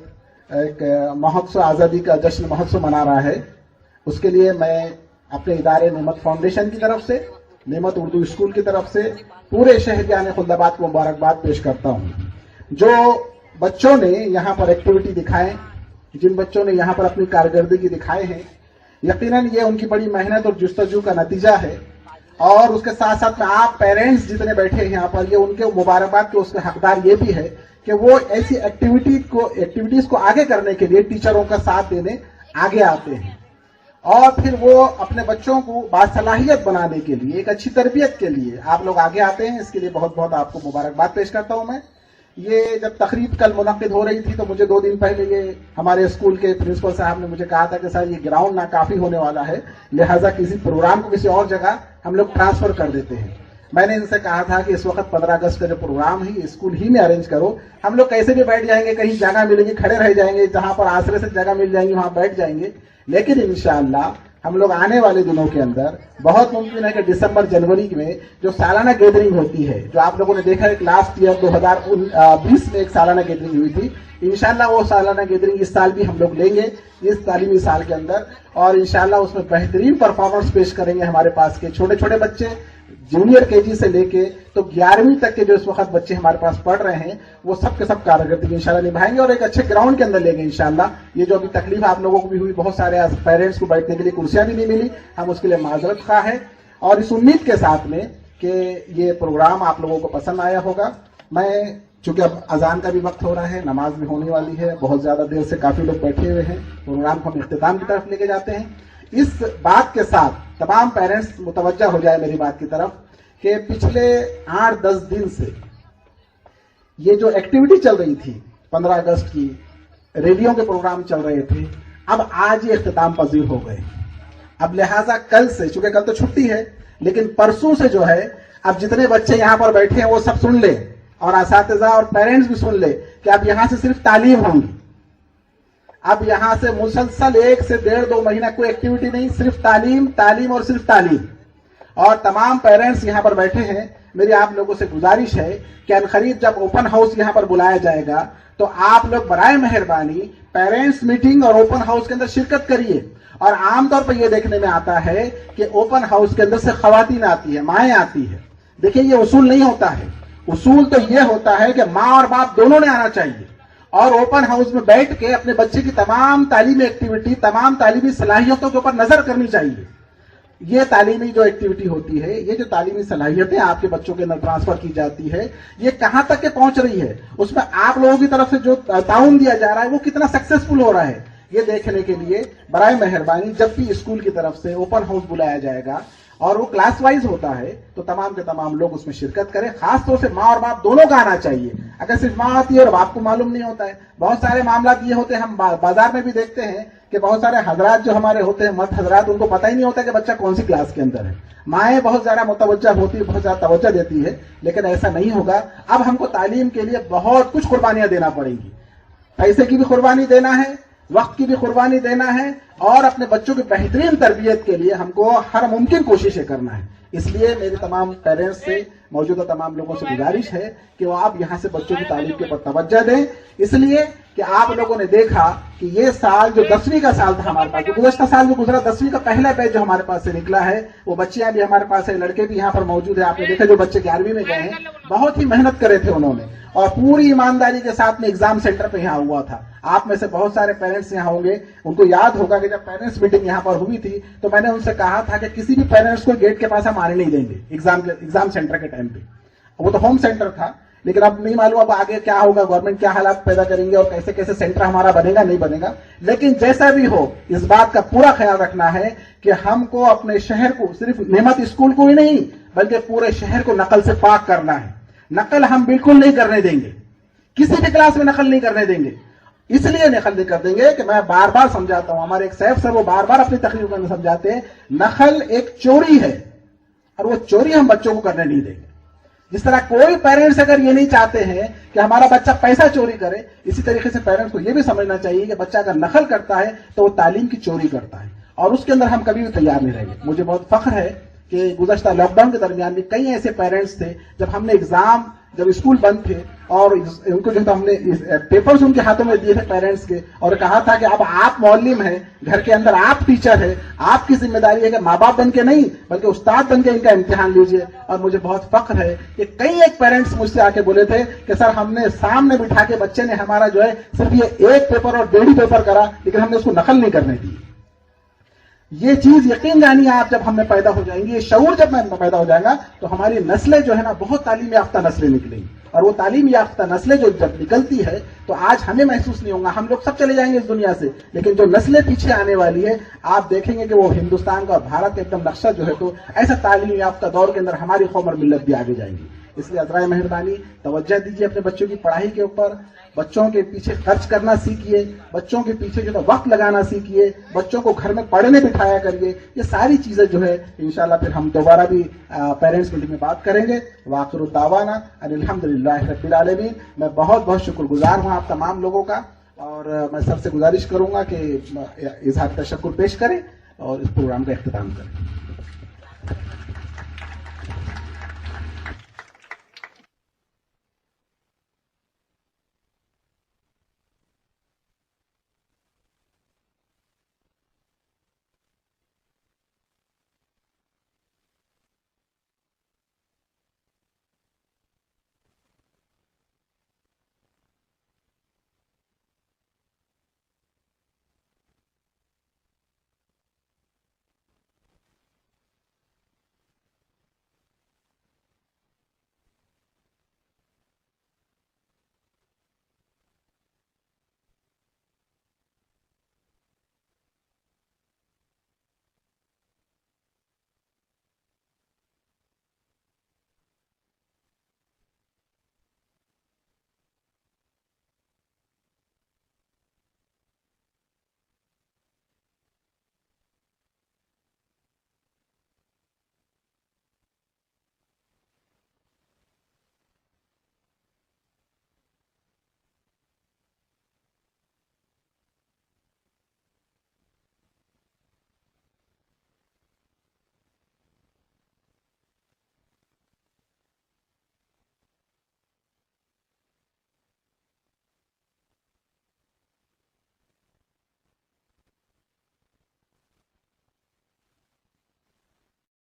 एक महोत्सव, आज़ादी का जश्न महोत्सव मना रहा है, उसके लिए मैं अपने इदारे नेमत फाउंडेशन की तरफ से, नेमत उर्दू स्कूल की तरफ से पूरे शहरियान खुल्दाबाद को मुबारकबाद पेश करता हूँ। जो बच्चों ने यहाँ पर एक्टिविटी दिखाए, जिन बच्चों ने यहाँ पर अपनी कारकर्दगी दिखाए हैं, यकीनन ये उनकी बड़ी मेहनत और जुस्तजू का नतीजा है। और उसके साथ साथ में आप पेरेंट्स जितने बैठे हैं यहाँ पर, ये उनके मुबारकबाद के उसके हकदार ये भी है कि वो ऐसी एक्टिविटीज को आगे करने के लिए टीचरों का साथ देने आगे आते हैं और फिर वो अपने बच्चों को बासलाहियत बनाने के लिए, एक अच्छी तरबियत के लिए आप लोग आगे आते हैं। इसके लिए बहुत बहुत आपको मुबारकबाद पेश करता हूं मैं। ये जब तकरीब कल मुनक़्क़िद हो रही थी तो मुझे 2 दिन पहले ये हमारे स्कूल के प्रिंसिपल साहब ने मुझे कहा था कि सर ये ग्राउंड नाकाफी होने वाला है, लिहाजा किसी प्रोग्राम को किसी और जगह हम लोग ट्रांसफर कर देते हैं। मैंने इनसे कहा था कि इस वक्त 15 अगस्त का जो प्रोग्राम है स्कूल ही में अरेंज करो, हम लोग कैसे भी बैठ जाएंगे, कहीं जगह मिलेगी खड़े रह जाएंगे, जहां पर आसरे से जगह मिल जाएंगी वहां बैठ जाएंगे। लेकिन इंशाअल्लाह हम लोग आने वाले दिनों के अंदर बहुत मुमकिन है कि दिसंबर जनवरी में जो सालाना गैदरिंग होती है, जो आप लोगों ने देखा है लास्ट ईयर 2020 में एक सालाना गैदरिंग हुई थी, इंशाअल्लाह वो सालाना गैदरिंग इस साल भी हम लोग लेंगे इस तालीमी साल के अंदर और इंशाअल्लाह उसमें बेहतरीन परफॉर्मेंस पेश करेंगे। हमारे पास के छोटे छोटे बच्चे जूनियर केजी से लेके तो 11वीं तक के जो इस वक्त बच्चे हमारे पास पढ़ रहे हैं वो सब के सब कारकर्दगी इंशाल्लाह निभाएंगे और एक अच्छे ग्राउंड के अंदर लेंगे इंशाल्लाह। ये जो अभी तकलीफ आप लोगों को भी हुई, बहुत सारे पेरेंट्स को बैठने के लिए कुर्सियां भी नहीं मिली, हम उसके लिए माजरत खा है और इस उम्मीद के साथ में कि ये प्रोग्राम आप लोगों को पसंद आया होगा। मैं चूंकि अब अजान का भी वक्त हो रहा है, नमाज भी होने वाली है, बहुत ज्यादा देर से काफी लोग बैठे हुए हैं, प्रोग्राम को हम इख्तिताम की तरफ लेके जाते हैं। इस बात के साथ तमाम पेरेंट्स मुतवज्जा हो जाए मेरी बात की तरफ कि पिछले 8-10 दिन से ये जो एक्टिविटी चल रही थी 15 अगस्त की, रैलियों के प्रोग्राम चल रहे थे, अब आज ये इख्तिताम पजीर हो गए। अब लिहाजा कल से, चूंकि कल तो छुट्टी है, लेकिन परसों से जो है अब जितने बच्चे यहाँ पर बैठे हैं वो सब सुन ले और असातिज़ा और पेरेंट्स भी सुन ले कि अब यहां से सिर्फ तालीम होगी। अब यहां से मुसलसल 1 से 1.5-2 महीना कोई एक्टिविटी नहीं, सिर्फ तालीम, तालीम और सिर्फ तालीम। और तमाम पेरेंट्स यहां पर बैठे हैं, मेरी आप लोगों से गुजारिश है कि अनकरीब जब ओपन हाउस यहां पर बुलाया जाएगा तो आप लोग बराए मेहरबानी पेरेंट्स मीटिंग और ओपन हाउस के अंदर शिरकत करिए। और आमतौर पर यह देखने में आता है कि ओपन हाउस के अंदर से खवातीन आती है, माएँ आती है। देखिए ये उसूल नहीं होता है, उसूल तो यह होता है कि माँ और बाप दोनों ने आना चाहिए और ओपन हाउस में बैठ के अपने बच्चे की तमाम तालीमी एक्टिविटी, तमाम तालीमी सलाहियतों के ऊपर नजर करनी चाहिए। ये तालीमी जो एक्टिविटी होती है, ये जो तालीमी सलाहियतें आपके बच्चों के अंदर ट्रांसफर की जाती है, ये कहां तक के पहुंच रही है, उसमें आप लोगों की तरफ से जो ताउन दिया जा रहा है वो कितना सक्सेसफुल हो रहा है, ये देखने के लिए बराए मेहरबानी जब भी स्कूल की तरफ से ओपन हाउस बुलाया जाएगा और वो क्लास वाइज होता है, तो तमाम के तमाम लोग उसमें शिरकत करें। खास तौर से माँ और बाप दोनों का आना चाहिए। अगर सिर्फ माँ आती है और बाप को मालूम नहीं होता है, बहुत सारे मामला ये होते हैं, हम बाजार में भी देखते हैं कि बहुत सारे हजरात जो हमारे होते हैं, मर्द हजरात, उनको पता ही नहीं होता कि बच्चा कौन सी क्लास के अंदर है। माएँ बहुत ज्यादा मुतवज्जा होती है, बहुत ज्यादा तवज्जो देती है, लेकिन ऐसा नहीं होगा। अब हमको तालीम के लिए बहुत कुछ कुर्बानियां देना पड़ेंगी। पैसे की भी कुर्बानी देना है, वक्त की भी कुर्बानी देना है, और अपने बच्चों की बेहतरीन तरबियत के लिए हमको हर मुमकिन कोशिशें करना है। इसलिए मेरे तमाम पेरेंट्स से, मौजूदा तमाम लोगों से गुजारिश है कि वो आप यहाँ से बच्चों की तालीम के ऊपर तवज्जो दें। इसलिए कि आप लोगों ने देखा कि ये साल जो 10वीं का साल था हमारे पास, जो गुज़श्ता साल जो गुजरा, 10वीं का पहला बैच जो हमारे पास से निकला है, वो बच्चियां भी हमारे पास है, लड़के भी यहाँ पर मौजूद है। आपने देखा जो बच्चे 11वीं में गए हैं, बहुत ही मेहनत करे थे उन्होंने, और पूरी ईमानदारी के साथ में एग्जाम सेंटर पे यहाँ हुआ था। आप में से बहुत सारे पेरेंट्स यहाँ होंगे, उनको याद होगा कि जब पेरेंट्स मीटिंग यहाँ पर हुई थी तो मैंने उनसे कहा था कि किसी भी पेरेंट्स को गेट के पास हम आने नहीं देंगे एग्जाम सेंटर के टाइम पे। वो तो होम सेंटर था, लेकिन अब नहीं मालूम अब आगे क्या होगा, गवर्नमेंट क्या हालात पैदा करेंगे और कैसे कैसे सेंटर हमारा बनेगा नहीं बनेगा। लेकिन जैसा भी हो, इस बात का पूरा ख्याल रखना है कि हमको अपने शहर को, सिर्फ नेमत स्कूल को ही नहीं बल्कि पूरे शहर को नकल से पाक करना है। नकल हम बिल्कुल नहीं करने देंगे, किसी भी क्लास में नकल नहीं करने देंगे। इसलिए नकल नहीं कर देंगे कि मैं बार बार समझाता हूं, हमारे एक सैफ सर वो बार बार अपनी तकरीर में समझाते हैं, नकल एक चोरी है और वो चोरी हम बच्चों को करने नहीं देंगे। जिस तरह कोई पेरेंट्स अगर ये नहीं चाहते हैं कि हमारा बच्चा पैसा चोरी करे, इसी तरीके से पेरेंट्स को ये भी समझना चाहिए कि बच्चा अगर नकल करता है तो वो तालीम की चोरी करता है, और उसके अंदर हम कभी भी तैयार नहीं रहेंगे। मुझे बहुत फख्र है कि गुज़श्ता लॉकडाउन के दरमियान भी कई ऐसे पेरेंट्स थे, जब हमने एग्जाम, जब स्कूल बंद थे और उनको जो हमने पेपर्स उनके हाथों में दिए थे पेरेंट्स के, और कहा था कि अब आप मौलिम हैं, घर के अंदर आप टीचर हैं, आपकी जिम्मेदारी है कि माँ बाप बन के नहीं बल्कि उस्ताद बन के इनका इम्तिहान लीजिए। और मुझे बहुत फख्र है कि कई एक पेरेंट्स मुझसे आके बोले थे कि सर हमने सामने बिठा के बच्चे ने हमारा जो है सिर्फ ये एक पेपर और 1.5 पेपर करा, लेकिन हमने उसको नकल नहीं करने दी। ये चीज यकीन जानिए आप, जब हमें पैदा हो जाएंगी, ये शऊर जब में पैदा हो जाएगा तो हमारी नस्लें जो है ना बहुत तालीम याफ्ता नस्लें निकलेंगी। और वो तालीम याफ्ता नस्लें जो जब निकलती है तो आज हमें महसूस नहीं होगा, हम लोग सब चले जाएंगे इस दुनिया से, लेकिन जो नस्लें पीछे आने वाली है आप देखेंगे कि वो हिंदुस्तान का और भारत का एकदम नक्शा जो है, तो ऐसा तालीम याफ्ता दौर के अंदर हमारी कौम और मिल्लत भी आगे जाएंगी। इसलिए अज़राए मेहरबानी तवज्जो दीजिए अपने बच्चों की पढ़ाई के ऊपर, बच्चों के पीछे खर्च करना सीखिए, बच्चों के पीछे जो है वक्त लगाना सीखिए, बच्चों को घर में पढ़ने बिठाया करिए। ये सारी चीजें जो है इंशाल्लाह फिर हम दोबारा भी पेरेंट्स मीटिंग में बात करेंगे। वाखिरु दावाना अल्हम्दुलिल्लाहि रब्बिल आलमीन। मैं बहुत बहुत शुक्रगुजार हूँ आप तमाम लोगों का, और मैं सबसे गुजारिश करूंगा कि इजहार तशक्कुर पेश करें और इस प्रोग्राम का इख्तिताम करें।